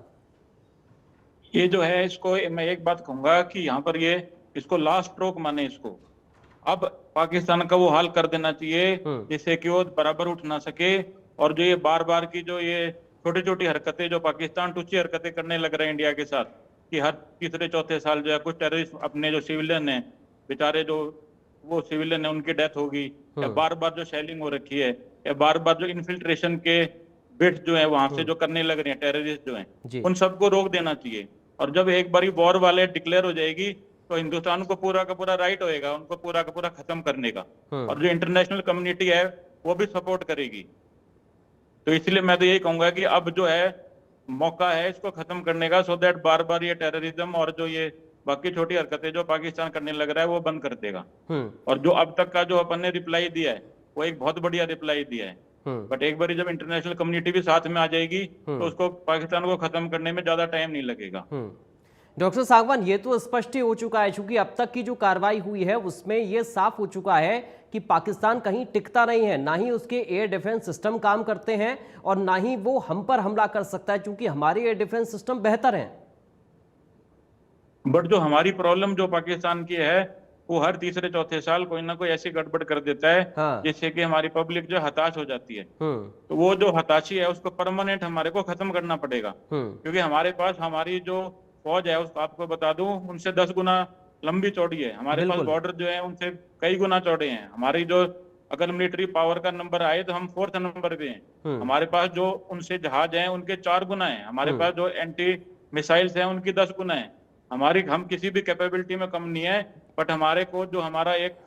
[SPEAKER 2] ये जो है, इसको मैं एक बात कहूंगा कि यहाँ पर ये इसको लास्ट स्ट्रोक माने इसको। अब पाकिस्तान का वो हाल कर देना चाहिए जिससे कि वो बराबर उठ ना सके। और जो ये बार बार की जो ये छोटी छोटी हरकतें जो पाकिस्तान टूची हरकतें करने लग रहे हैं इंडिया के साथ, कि हर तीसरे चौथे साल जो है कुछ टेररिस्ट अपने जो सिविलियन है बेचारे, जो वो सिविलियन है उनकी डेथ होगी, या बार बार जो शेलिंग हो रखी है, या बार बार जो इन्फिल्ट्रेशन के बिट्स जो है वहां से जो करने लग रहे हैं टेररिस्ट जो हैं, उन सबको रोक देना चाहिए। और जब एक बारी वॉर वाले डिक्लेयर हो जाएगी तो हिंदुस्तान को पूरा का पूरा राइट होएगा उनको पूरा का पूरा खत्म करने का, और जो इंटरनेशनल कम्युनिटी है वो भी सपोर्ट करेगी। तो इसलिए मैं तो यही कहूंगा कि अब जो है मौका है इसको खत्म करने का, सो दैट बार बार ये टेररिज्म और जो ये बाकी छोटी हरकतें जो पाकिस्तान करने लग रहा है वो बंद कर देगा। और जो अब तक का जो अपन ने रिप्लाई दिया है वो एक बहुत बढ़िया रिप्लाई दिया है, बट एक बार जब इंटरनेशनल कम्युनिटी भी साथ में आ जाएगी तो उसको पाकिस्तान को खत्म करने में ज्यादा टाइम नहीं लगेगा।
[SPEAKER 1] डॉक्टर सांगवान, ये तो स्पष्ट ही हो चुका है, क्योंकि अब तक की जो कार्रवाई हुई है उसमें ये साफ हो चुका है कि पाकिस्तान कहीं टिकता नहीं है, ना ही उसके एयर डिफेंस सिस्टम काम करते हैं और ना ही वो हम पर हमला कर सकता है, क्योंकि हमारे एयर डिफेंस सिस्टम बेहतर हैं।
[SPEAKER 2] बट जो हमारी प्रॉब्लम जो पाकिस्तान की है वो हर तीसरे चौथे साल कोई ना कोई ऐसी गड़बड़ कर देता है जिससे कि हमारी पब्लिक जो हताश हो जाती है। तो वो जो हताशी है उसको परमानेंट हमारे को खत्म करना पड़ेगा, क्योंकि हमारे पास हमारी जो फौज है उसको आपको बता दूं उनसे 10 गुना लंबी चौड़ी है। हमारे पास बॉर्डर जो है उनसे कई गुना चौड़े हैं। हमारी जो अगर मिलिट्री पावर का नंबर आए तो हम 4th नंबर पे हैं। हमारे पास जो उनसे जहाज हैं उनके 4 गुना है। हमारे पास जो एंटी मिसाइल्स हैं उनकी 10 गुना है। हम किसी भी कैपेबिलिटी में कम नहीं है, बट हमारे को जो हमारा एक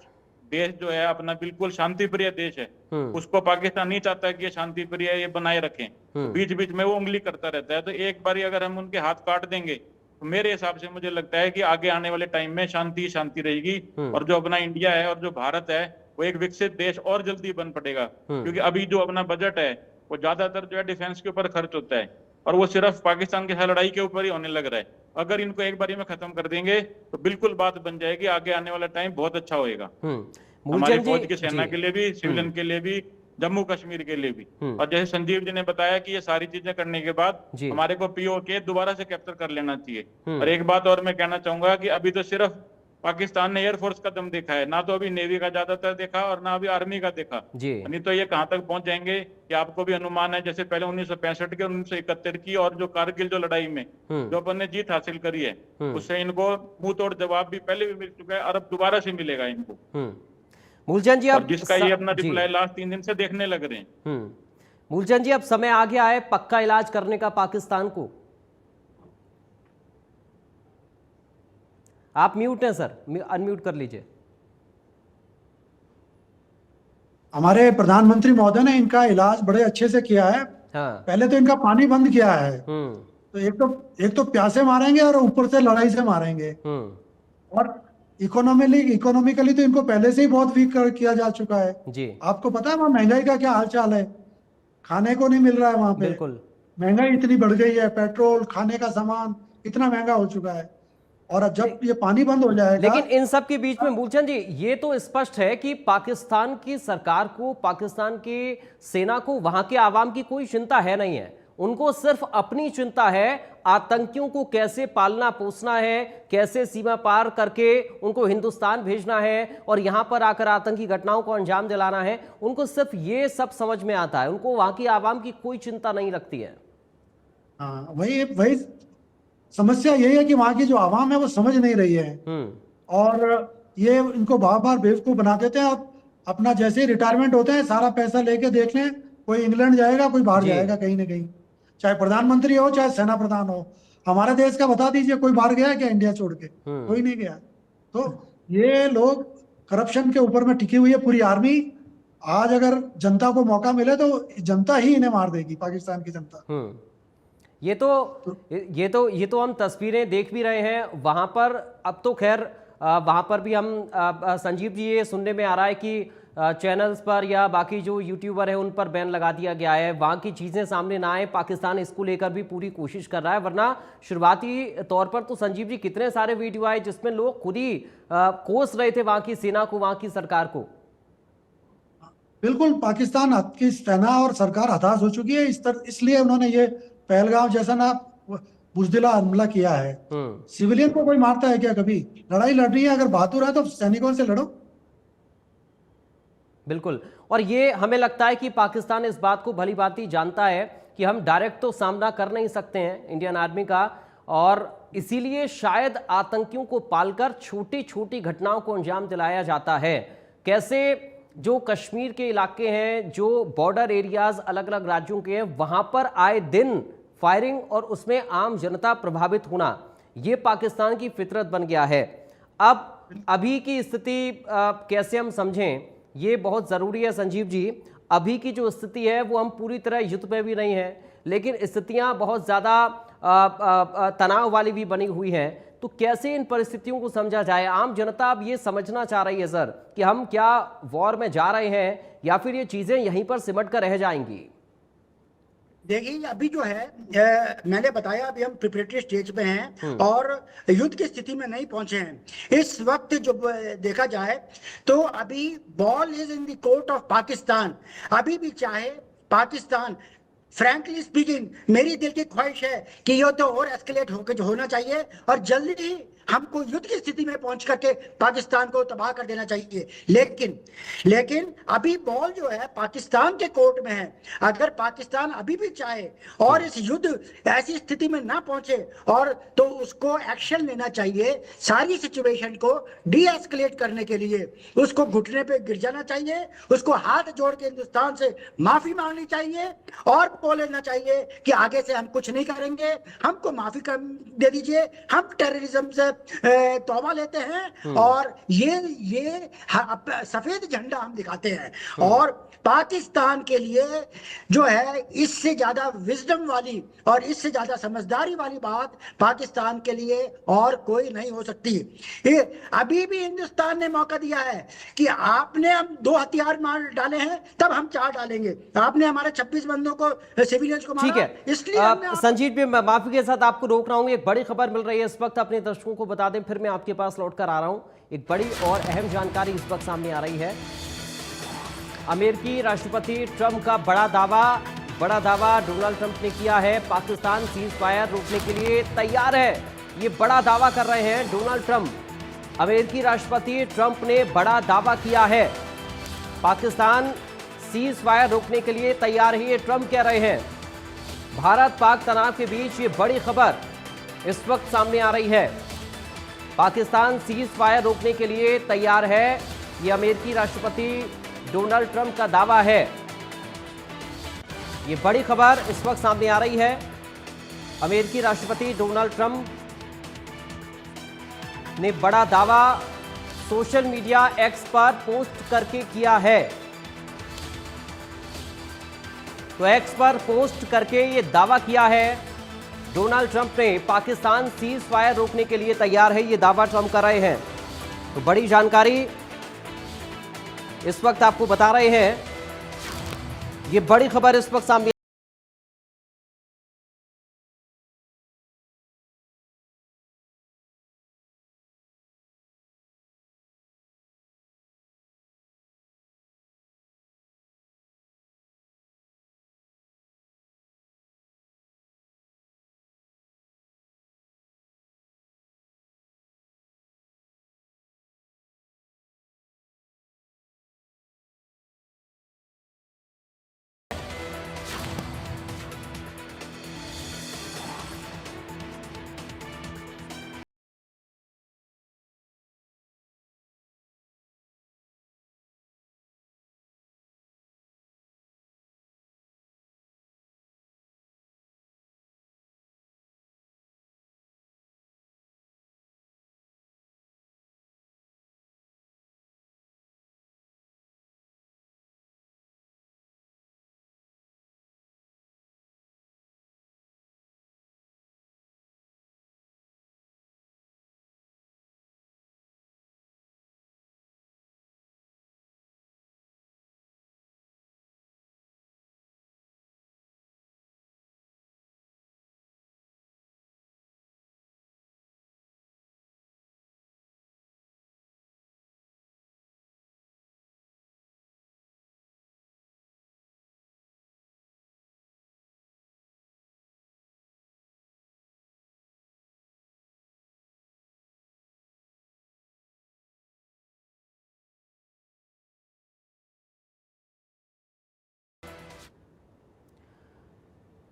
[SPEAKER 2] देश जो है अपना बिल्कुल शांति प्रिय देश है, उसको पाकिस्तान नहीं चाहता कि ये शांति प्रिय ये बनाए रखें। तो बीच बीच में वो उंगली करता रहता है। तो एक बार अगर हम उनके हाथ काट देंगे तो मेरे हिसाब से मुझे लगता है कि आगे आने वाले टाइम में शांति शांति रहेगी, और जो अपना इंडिया है और जो भारत है वो एक विकसित देश और जल्दी बन पड़ेगा। क्योंकि अभी जो अपना बजट है वो ज्यादातर जो है डिफेंस के ऊपर खर्च होता है, और वो सिर्फ पाकिस्तान के साथ लड़ाई के ऊपर ही होने लग रहा है। अगर इनको एक बारी में खत्म कर देंगे तो बिल्कुल बात बन जाएगी, आगे आने वाला टाइम बहुत अच्छा होएगा हमारी फौज की, सेना के लिए भी, सिविलियन के लिए भी, जम्मू कश्मीर के लिए भी। और जैसे संजीव जी ने बताया कि ये सारी चीजें करने के बाद हमारे को पीओके दोबारा से कैप्चर कर लेना चाहिए। और एक बात और मैं कहना चाहूंगा कि अभी तो सिर्फ पाकिस्तान ने एयरफोर्स का दम देखा है, ना तो अभी नेवी का ज्यादातर देखा और ना अभी आर्मी का देखा। नहीं तो ये कहां तक पहुंच जाएंगे कि आपको भी अनुमान है, जैसे पहले 1965 के 1971 की और जो कारगिल जो लड़ाई में जो अपन ने जीत हासिल करी है उससे इनको मुंह तोड़ जवाब भी पहले भी मिल चुका है, और अब दोबारा से मिलेगा इनको।
[SPEAKER 1] मूलचंद जी, अब
[SPEAKER 2] जिसका ये अपना रिप्लाई लास्ट 3 दिन से देखने लग रहे हैं।
[SPEAKER 1] मूलचंद जी, अब समय आ गया है पक्का इलाज करने का पाकिस्तान को। आप म्यूट हैं सर, अनम्यूट कर लीजिए।
[SPEAKER 4] हमारे प्रधानमंत्री महोदय ने इनका इलाज बड़े अच्छे से किया है। पहले तो इनका पानी बंद किया है, तो एक तो प्यासे मारेंगे और ऊपर से लड़ाई से मारेंगे। और इकोनॉमिकली तो इनको पहले से ही बहुत वीक किया जा चुका है जी। आपको पता है वहाँ महंगाई का क्या हाल चाल है? खाने को नहीं मिल रहा है वहां पे, महंगाई इतनी बढ़ गई है, पेट्रोल, खाने का सामान इतना महंगा हो चुका है। और जब ये पानी बंद हो जाएगा,
[SPEAKER 1] लेकिन इन सब के बीच में मूलचंद जी ये तो स्पष्ट है कि पाकिस्तान की सरकार को, पाकिस्तान की सेना को वहां के आवाम की कोई चिंता है नहीं है। उनको सिर्फ अपनी चिंता है, आतंकियों को कैसे पालना पोसना है, कैसे सीमा पार करके उनको हिंदुस्तान भेजना है और यहां पर आकर आतंकी घटनाओं को अंजाम दिलाना है। उनको सिर्फ ये सब समझ में आता है, उनको वहां की आवाम की कोई चिंता नहीं लगती है।
[SPEAKER 4] हाँ, वही समस्या यही है कि वहां की जो आवाम है वो समझ नहीं रही है, और ये इनको बार बार बेवकूफ बना देते हैं। और अपना जैसे ही रिटायरमेंट होते हैं सारा पैसा लेके देख लें, कोई इंग्लैंड जाएगा, कोई बाहर जाएगा कहीं ना कहीं, चाहे प्रधानमंत्री हो चाहे सेना प्रधान हो। हमारे देश का बता दीजिए कोई बाहर गया क्या इंडिया छोड़ के? कोई नहीं गया। तो ये लोग करप्शन के ऊपर में टिकी हुई है पूरी आर्मी। आज अगर जनता को मौका मिले तो जनता ही इन्हें मार देगी, पाकिस्तान की जनता। ये तो
[SPEAKER 1] हम तस्वीरें देख भी रहे हैं। वहां पर अब तो खैर वहाँ पर भी हम संजीव जी, ये सुनने में आ रहा है कि चैनल्स पर या बाकी जो यूट्यूबर है उन पर बैन लगा दिया गया है, वहाँ की चीज़ें सामने ना आए। पाकिस्तान इसको लेकर भी पूरी कोशिश कर रहा है, वरना शुरुआती तौर पर तो संजीव जी कितने सारे वीडियो आए जिसमें लोग खुद ही कोस रहे थे वहाँ की सेना को, वहाँ की सरकार को।
[SPEAKER 4] बिल्कुल, पाकिस्तान की सेना और सरकार हताश हो चुकी है इसलिए उन्होंने ये पहलगाम जैसा ना बुजदिला हमला किया है। सिविलियन को कोई मारता है क्या कभी? लड़ाई लड़ रही है, अगर बहादुर है तो सैनिकों से लड़ो।
[SPEAKER 1] बिल्कुल, और ये हमें लगता है कि पाकिस्तान इस बात को भली भांति जानता है कि हम डायरेक्ट तो सामना कर नहीं सकते हैं इंडियन आर्मी का, और इसीलिए शायद आतंकियों को पालकर छोटी छोटी घटनाओं को अंजाम दिलाया जाता है। कैसे जो कश्मीर के इलाके हैं, जो बॉर्डर एरियाज अलग अलग राज्यों के हैं, वहां पर आए दिन फायरिंग और उसमें आम जनता प्रभावित होना, ये पाकिस्तान की फितरत बन गया है। अब अभी की स्थिति कैसे हम समझें, ये बहुत ज़रूरी है संजीव जी। अभी की जो स्थिति है वो हम पूरी तरह युद्ध में भी नहीं है, लेकिन स्थितियां बहुत ज़्यादा तनाव वाली भी बनी हुई हैं। तो कैसे इन परिस्थितियों को समझा जाए? आम जनता अब ये समझना चाह रही है सर कि हम क्या वॉर में जा रहे हैं या फिर ये चीज़ें यहीं पर सिमट कर रह जाएंगी।
[SPEAKER 3] देखिए, अभी जो है मैंने बताया, अभी हम प्रिपरेटरी स्टेज पे हैं और युद्ध की स्थिति में नहीं पहुंचे हैं इस वक्त। जो देखा जाए तो अभी ball is in the court of Pakistan. अभी भी चाहे पाकिस्तान, फ्रैंकली स्पीकिंग, मेरी दिल की ख्वाहिश है कि ये तो और एस्केलेट होकर होना चाहिए और जल्दी ही हमको युद्ध की स्थिति में पहुंच करके पाकिस्तान को तबाह कर देना चाहिए। लेकिन अभी बॉल जो है पाकिस्तान के कोर्ट में है। अगर पाकिस्तान अभी भी चाहे और इस युद्ध ऐसी स्थिति में ना पहुंचे और तो उसको एक्शन लेना चाहिए। सारी सिचुएशन को डी एस्केलेट करने के लिए उसको घुटने पे गिर जाना चाहिए, उसको हाथ जोड़ के हिंदुस्तान से माफी मांगनी चाहिए और बोल लेना चाहिए कि आगे से हम कुछ नहीं करेंगे, हमको माफी कर दे दीजिए, हम टेररिज्म से तौबा लेते हैं और ये सफेद झंडा हम दिखाते हैं। और पाकिस्तान के लिए जो है इससे ज्यादा विजडम वाली और इससे ज्यादा समझदारी वाली बात पाकिस्तान के लिए और कोई नहीं हो सकती। अभी भी हिंदुस्तान ने मौका दिया है कि आपने हम 2 हथियार मार डाले हैं, तब हम 4 डालेंगे। आपने हमारे 26 बंदों को, सिविलियंस को मारा,
[SPEAKER 1] ठीक है,
[SPEAKER 3] इसलिए
[SPEAKER 1] संजीव जी, मैं माफी के साथ आपको रोक रहा हूं। एक बड़ी खबर मिल रही है इस वक्त, अपने दर्शकों को बता दें, फिर मैं आपके पास लौटकर आ रहा हूं। एक बड़ी और अहम जानकारी इस वक्त सामने आ रही है। अमेरिकी राष्ट्रपति ट्रंप का बड़ा दावा डोनाल्ड ट्रंप ने किया है। पाकिस्तान सीज फायर रोकने के लिए तैयार है, ये बड़ा दावा कर रहे हैं डोनाल्ड ट्रंप। अमेरिकी राष्ट्रपति ट्रंप ने बड़ा दावा किया है, पाकिस्तान सीज फायर रोकने के लिए तैयार है, ये ट्रंप कह रहे हैं। भारत पाक तनाव के बीच ये बड़ी खबर इस वक्त सामने आ रही है। पाकिस्तान सीज फायर रोकने के लिए तैयार है, ये अमेरिकी राष्ट्रपति डोनाल्ड ट्रंप का दावा है। ये बड़ी खबर इस वक्त सामने आ रही है। अमेरिकी राष्ट्रपति डोनाल्ड ट्रंप ने बड़ा दावा सोशल मीडिया एक्स पर पोस्ट करके किया है। तो एक्स पर पोस्ट करके ये दावा किया है डोनाल्ड ट्रंप ने, पाकिस्तान सीज फायर रोकने के लिए तैयार है, ये दावा ट्रंप कर रहे हैं। तो बड़ी जानकारी इस वक्त आपको बता रहे हैं, ये बड़ी खबर इस वक्त सामने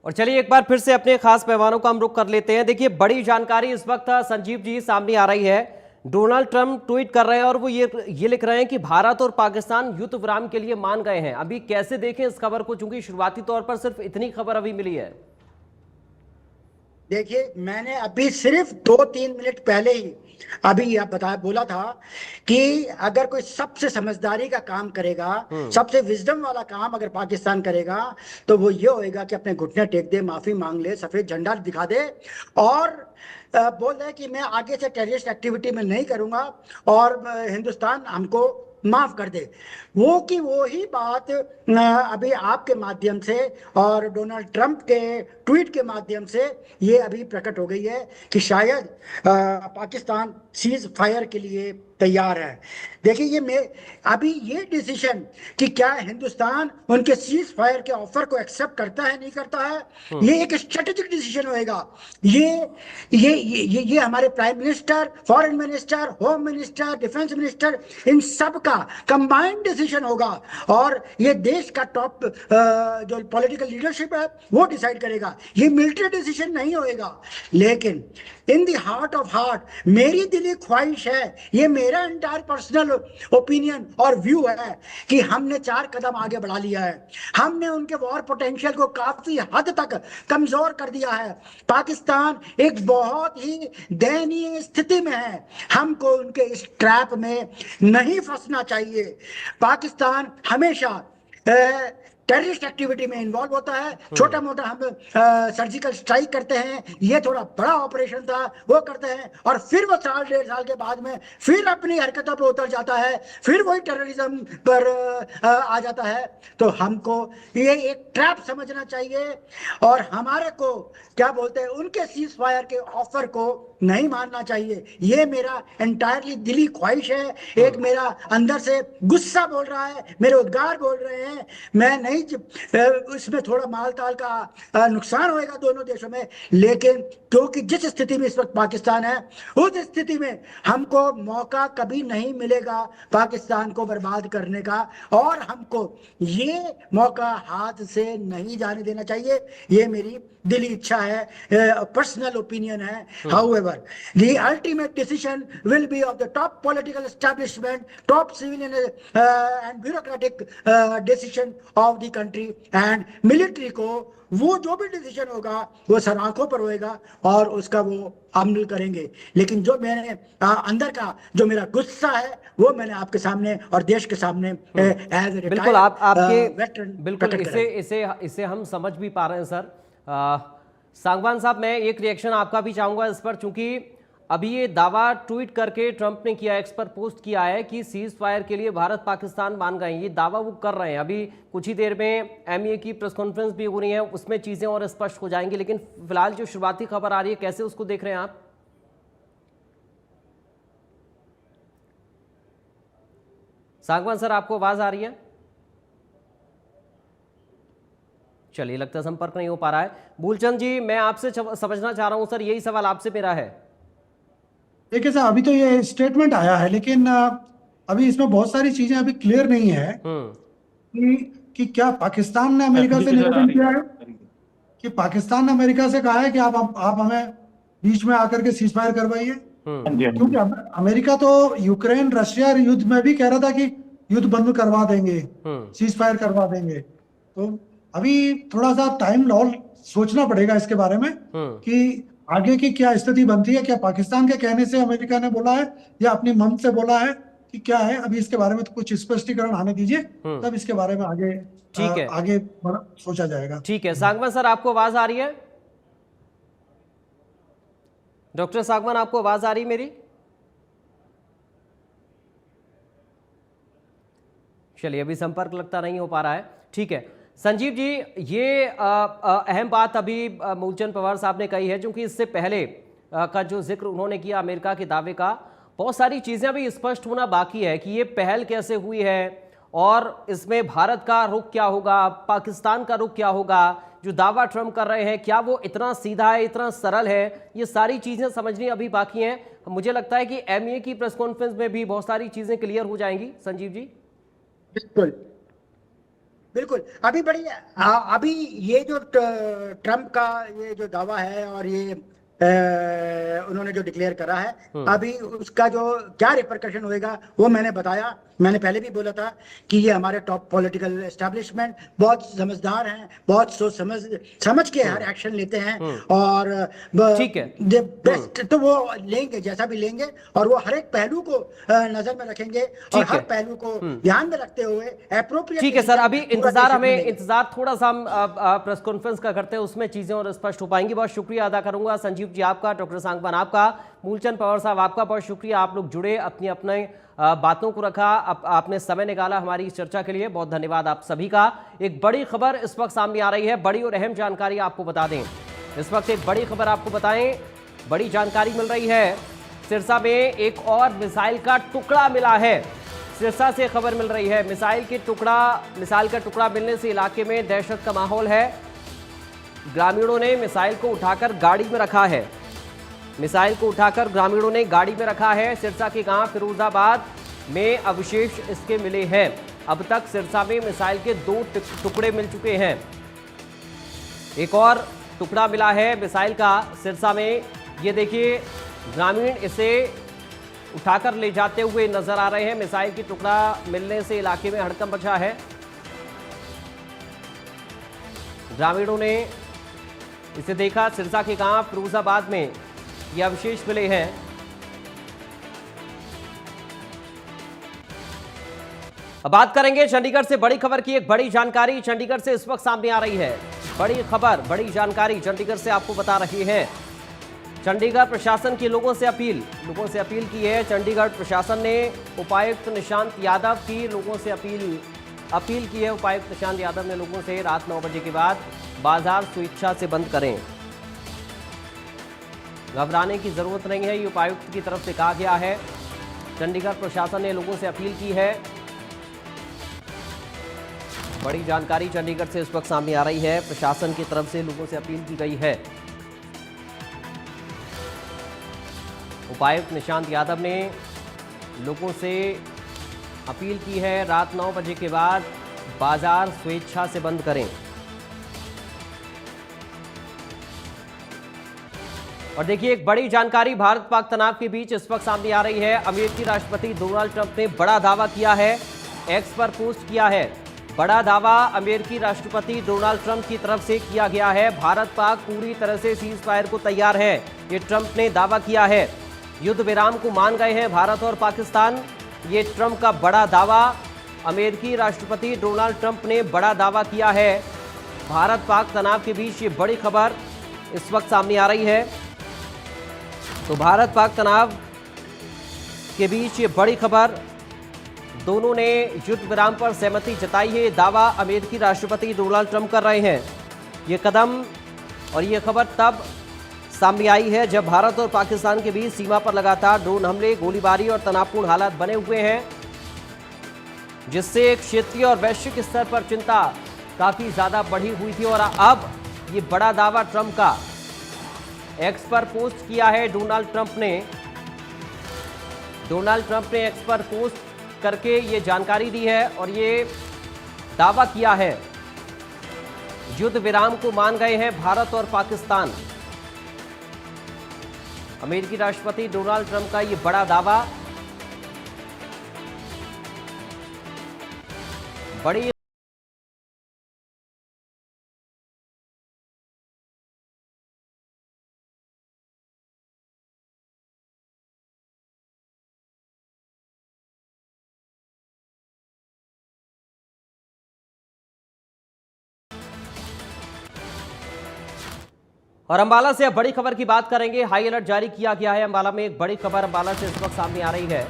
[SPEAKER 1] और चलिए एक बार फिर से अपने खास मेहमानों का हम रुख कर लेते हैं। देखिए बड़ी जानकारी इस वक्त संजीव जी सामने आ रही है। डोनाल्ड ट्रंप ट्वीट कर रहे हैं और वो ये लिख रहे हैं कि भारत और पाकिस्तान युद्ध विराम के लिए मान गए हैं। अभी कैसे देखें इस खबर को, चूंकि शुरुआती तौर पर सिर्फ इतनी खबर अभी मिली है।
[SPEAKER 3] देखिए, मैंने अभी सिर्फ 2-3 मिनट पहले ही अभी यह बोला था कि अगर कोई सबसे समझदारी का काम करेगा, सबसे विजडम वाला काम अगर पाकिस्तान करेगा, तो वो ये होएगा कि अपने घुटने टेक दे, माफी मांग ले, सफेद झंडा दिखा दे और बोल दे कि मैं आगे से टेररिस्ट एक्टिविटी में नहीं करूंगा और हिंदुस्तान हमको माफ कर दे। वो ही बात अभी आपके माध्यम से और डोनाल्ड ट्रंप के ट्वीट के माध्यम से ये अभी प्रकट हो गई है कि शायद पाकिस्तान सीज फायर के लिए तैयार है। देखिए अभी ये डिसीजन कि क्या हिंदुस्तान उनके सीज फायर के ऑफर को एक्सेप्ट करता है नहीं करता है, ये एक स्ट्रेटेजिक डिसीजन होएगा। ये हमारे prime minister, foreign minister, home minister, defence minister, इन सब का कंबाइंड डिसीजन होगा और ये देश का टॉप जो पॉलिटिकल लीडरशिप है वो डिसाइड करेगा। ये मिलिट्री डिसीजन नहीं होएगा। लेकिन in the heart of heart मेरी दिली ख्वाहिश है, ये मेरा एंटायर पर्सनल ओपिनियन और व्यू है कि हमने 4 कदम आगे बढ़ा लिया है। हमने उनके वॉर पोटेंशियल को काफी हद तक कमजोर कर दिया है। पाकिस्तान एक बहुत ही दयनीय स्थिति में है। हमको उनके इस ट्रैप में नहीं फंसना चाहिए। पाकिस्तान हमेशा टेररिस्ट एक्टिविटी में इन्वॉल्व होता है। छोटा मोटा हम सर्जिकल स्ट्राइक करते हैं, ये थोड़ा बड़ा ऑपरेशन था वो करते हैं और फिर वो 1.5 साल के बाद में फिर अपनी हरकतों पर उतर जाता है, फिर वही टेररिज्म पर आ जाता है। तो हमको ये एक ट्रैप समझना चाहिए और हमारे को क्या बोलते हैं उनके सीज फायर के ऑफर को नहीं मानना चाहिए। ये मेरा एंटायरली दिली ख्वाहिश है। एक मेरा अंदर से गुस्सा बोल रहा है, मेरे उद्गार बोल रहे हैं। मैं नहीं इसमें थोड़ा माल ताल का नुकसान होएगा दोनों देशों में, लेकिन क्योंकि जिस स्थिति में इस वक्त पाकिस्तान है उस स्थिति में हमको मौका कभी नहीं मिलेगा पाकिस्तान को बर्बाद करने का और हमको ये मौका हाथ से नहीं जाने देना चाहिए। ये मेरी दिली इच्छा है, पर्सनल ओपिनियन है। However, the ultimate decision will be of the top political establishment, top civilian and bureaucratic decision of the country and military को वो जो भी डिसीजन होगा वो सर आंखों पर होएगा और उसका वो अमल करेंगे। लेकिन जो मैंने अंदर का जो मेरा गुस्सा है वो मैंने आपके सामने और देश के सामने एज
[SPEAKER 1] बिल्कुल आपके बिल्कुल इसे हम समझ भी पा रहे हैं सर। सांगवान साहब, मैं एक रिएक्शन आपका भी चाहूंगा इस पर, चूंकि अभी ये दावा ट्वीट करके ट्रंप ने किया, एक्स पर पोस्ट किया है कि सीज फायर के लिए भारत पाकिस्तान मान गए। ये दावा वो कर रहे हैं। अभी कुछ ही देर में एमईए की प्रेस कॉन्फ्रेंस भी हो रही है, उसमें चीजें और स्पष्ट हो जाएंगी। लेकिन फिलहाल जो शुरुआती खबर आ रही है, कैसे उसको देख रहे हैं आप? सांगवान सर, आपको आवाज आ रही है? चलिए, लगता है संपर्क नहीं हो पा रहा है। मूलचंद जी, मैं आपसे समझना चाह रहा हूं सर, यही सवाल आपसे मेरा है।
[SPEAKER 4] देखिए सर, अभी तो ये स्टेटमेंट आया है, लेकिन अभी इसमें बहुत सारी चीजें अभी क्लियर नहीं है कि क्या पाकिस्तान ने अमेरिका से निवेदन किया है, कि पाकिस्तान ने अमेरिका से कहा है कि आप हमें बीच में आकर के सीज फायर करवाइए। क्योंकि अमेरिका तो यूक्रेन रशिया युद्ध में भी कह रहा था कि युद्ध बंद करवा देंगे, सीज फायर करवा देंगे। तो अभी थोड़ा सा टाइम सोचना पड़ेगा इसके बारे में कि आगे की क्या स्थिति बनती है। क्या पाकिस्तान के कहने से अमेरिका ने बोला है या अपनी मन से बोला है कि क्या है? अभी इसके बारे में तो कुछ स्पष्टीकरण आने दीजिए, तब इसके बारे में आगे ठीक है आगे सोचा जाएगा।
[SPEAKER 1] ठीक है। सांगवान सर, आपको आवाज आ रही है? डॉक्टर सांगवान, आपको आवाज आ रही मेरी? चलिए, अभी संपर्क लगता नहीं हो पा रहा है। ठीक है संजीव जी, ये अहम बात अभी मूलचंद पवार साहब ने कही है, क्योंकि इससे पहले का जो जिक्र उन्होंने किया अमेरिका के दावे का, बहुत सारी चीज़ें अभी स्पष्ट होना बाकी है कि ये पहल कैसे हुई है और इसमें भारत का रुख क्या होगा, पाकिस्तान का रुख क्या होगा। जो दावा ट्रंप कर रहे हैं, क्या वो इतना सीधा है, इतना सरल है? ये सारी चीज़ें समझनी अभी बाकी हैं। मुझे लगता है कि एमईए की प्रेस कॉन्फ्रेंस में भी बहुत सारी चीज़ें क्लियर हो जाएंगी। संजीव जी,
[SPEAKER 3] बिल्कुल बिल्कुल। अभी ये जो ट्रम्प का ये जो दावा है और ये उन्होंने जो डिक्लेयर करा है, अभी उसका जो क्या रिपरकशन होएगा वो मैंने बताया। मैंने पहले भी बोला था कि ये हमारे टॉप पॉलिटिकल एस्टेब्लिशमेंट बहुत समझदार हैं, बहुत सोच समझ के हर एक्शन लेते हैं, और
[SPEAKER 1] ठीक है।
[SPEAKER 3] बेस्ट तो वो लेंगे, जैसा भी लेंगे, और वो हर एक पहलू को नजर में रखेंगे और हर पहलू को ध्यान में रखते हुए एप्रोप्रिएट।
[SPEAKER 1] ठीक है सर, अभी इंतजार थोड़ा सा हम प्रेस कॉन्फ्रेंस का करते हैं, उसमें चीजें और स्पष्ट हो पाएंगी। बहुत शुक्रिया अदा करूंगा संजीव जी आपका, डॉक्टर सांगवान आपका, मूलचंद पवार साहब आपका बहुत शुक्रिया। आप लोग जुड़े, अपनी अपने बातों को रखा, आपने समय निकाला हमारी इस चर्चा के लिए, बहुत धन्यवाद आप सभी का। एक बड़ी खबर इस वक्त सामने आ रही है, बड़ी और अहम जानकारी आपको बता दें। इस वक्त एक बड़ी खबर आपको बताएं, बड़ी जानकारी मिल रही है। सिरसा में एक और मिसाइल का टुकड़ा मिला है। सिरसा से खबर मिल रही है, मिसाइल का टुकड़ा मिलने से इलाके में दहशत का माहौल है। ग्रामीणों ने मिसाइल को उठाकर गाड़ी में रखा है। सिरसा के गांव फिरोजाबाद में अवशेष इसके मिले हैं। अब तक सिरसा में मिसाइल के 2 टुकड़े मिल चुके हैं। एक और टुकड़ा मिला है मिसाइल का सिरसा में। ये देखिए, ग्रामीण इसे उठाकर ले जाते हुए नजर आ रहे हैं। मिसाइल की टुकड़ा मिलने से इलाके में हड़कंप मचा है। ग्रामीणों ने इसे देखा। सिरसा के गांव फिरोजाबाद में ये अवशेष मिले हैं। अब बात करेंगे चंडीगढ़ से बड़ी खबर की। एक बड़ी जानकारी चंडीगढ़ से इस वक्त सामने आ रही है। बड़ी खबर, बड़ी जानकारी चंडीगढ़ से आपको बता रही है। चंडीगढ़ प्रशासन की लोगों से अपील की है। चंडीगढ़ प्रशासन ने उपायुक्त निशांत यादव की लोगों से अपील की है। उपायुक्त निशांत यादव ने लोगों से रात 9 बजे के बाद बाजार स्वेच्छा से बंद करें। घबराने की जरूरत नहीं है, ये उपायुक्त की तरफ से कहा गया है। चंडीगढ़ प्रशासन ने लोगों से अपील की है। बड़ी जानकारी चंडीगढ़ से इस वक्त सामने आ रही है। प्रशासन की तरफ से लोगों से अपील की गई है। उपायुक्त निशांत यादव ने लोगों से अपील की है, रात 9 बजे के बाद बाजार स्वेच्छा से बंद करें। और देखिए, एक बड़ी जानकारी भारत पाक तनाव के बीच इस वक्त सामने आ रही है। अमेरिकी राष्ट्रपति डोनाल्ड ट्रंप ने बड़ा दावा किया है, एक्स पर पोस्ट किया है। बड़ा दावा अमेरिकी राष्ट्रपति डोनाल्ड ट्रंप की तरफ से किया गया है। भारत पाक पूरी तरह से सीज फायर को तैयार है, ये ट्रंप ने दावा किया है। युद्ध विराम को मान गए हैं भारत और पाकिस्तान, ये ट्रंप का बड़ा दावा। अमेरिकी राष्ट्रपति डोनाल्ड ट्रंप ने बड़ा दावा किया है। भारत पाक तनाव के बीच ये बड़ी खबर इस वक्त सामने आ रही है। तो भारत पाक तनाव के बीच ये बड़ी खबर, दोनों ने युद्ध विराम पर सहमति जताई है। ये दावा अमेरिकी राष्ट्रपति डोनाल्ड ट्रंप कर रहे हैं। ये कदम और ये खबर तब सामने आई है जब भारत और पाकिस्तान के बीच सीमा पर लगातार ड्रोन हमले, गोलीबारी और तनावपूर्ण हालात बने हुए हैं, जिससे क्षेत्रीय और वैश्विक स्तर पर चिंता काफी ज्यादा बढ़ी हुई थी। और अब ये बड़ा दावा ट्रंप का, एक्स पर पोस्ट किया है डोनाल्ड ट्रंप ने एक्स पर पोस्ट करके ये जानकारी दी है और ये दावा किया है, युद्ध विराम को मान गए हैं भारत और पाकिस्तान। अमेरिकी राष्ट्रपति डोनाल्ड ट्रंप का ये बड़ा दावा, बड़ी और अम्बाला से अब बड़ी खबर की बात करेंगे। हाई अलर्ट जारी किया गया है अम्बाला में। एक बड़ी खबर अम्बाला से इस वक्त सामने आ रही है।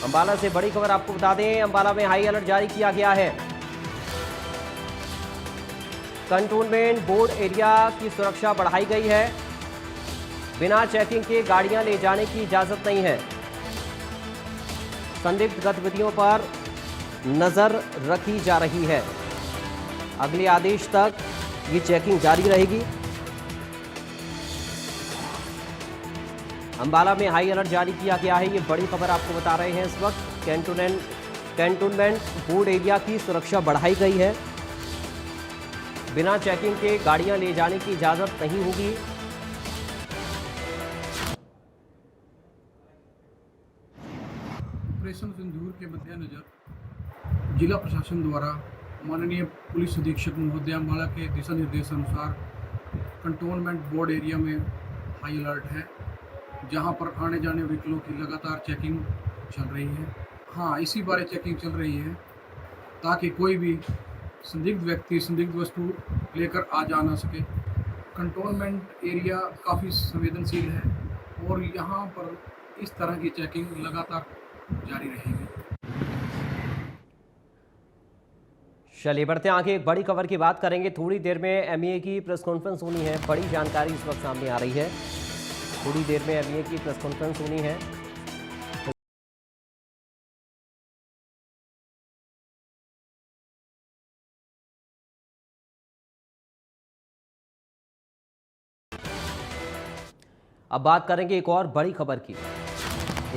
[SPEAKER 1] अम्बाला से बड़ी खबर आपको बता दें, अम्बाला में हाई अलर्ट जारी किया गया है। कंटोनमेंट बोर्ड एरिया की सुरक्षा बढ़ाई गई है। बिना चेकिंग के गाड़ियां ले जाने की इजाजत नहीं है। संदिग्ध गतिविधियों पर नजर रखी जा रही है। अगले आदेश तक ये चेकिंग जारी रहेगी। अम्बाला में हाई अलर्ट जारी किया गया है, ये बड़ी खबर आपको बता रहे हैं इस वक्त। कैंटोनमेंट बोर्ड एरिया की सुरक्षा बढ़ाई गई है। बिना चेकिंग के गाड़ियां ले जाने की इजाजत नहीं होगी।
[SPEAKER 5] ऑपरेशन सिंदूर के मद्देनजर जिला प्रशासन द्वारा माननीय पुलिस अधीक्षक महोदया माला के दिशा निर्देश अनुसार कंटोनमेंट बोर्ड एरिया में हाई अलर्ट है, जहां पर आने जाने व्हीकलों की लगातार चेकिंग चल रही है। हाँ, इसी बारे चेकिंग चल रही है ताकि कोई भी संदिग्ध व्यक्ति संदिग्ध वस्तु लेकर आ जा ना सके। कंटोनमेंट एरिया काफ़ी संवेदनशील है और यहाँ पर इस तरह की चेकिंग लगातार जारी रहेगी।
[SPEAKER 1] चलिए बढ़ते हैं आगे, एक बड़ी खबर की बात करेंगे। थोड़ी देर में एमईए की प्रेस कॉन्फ्रेंस होनी है। बड़ी जानकारी इस वक्त सामने आ रही है। थोड़ी देर में एमईए की प्रेस कॉन्फ्रेंस होनी है। अब बात करेंगे एक और बड़ी खबर की।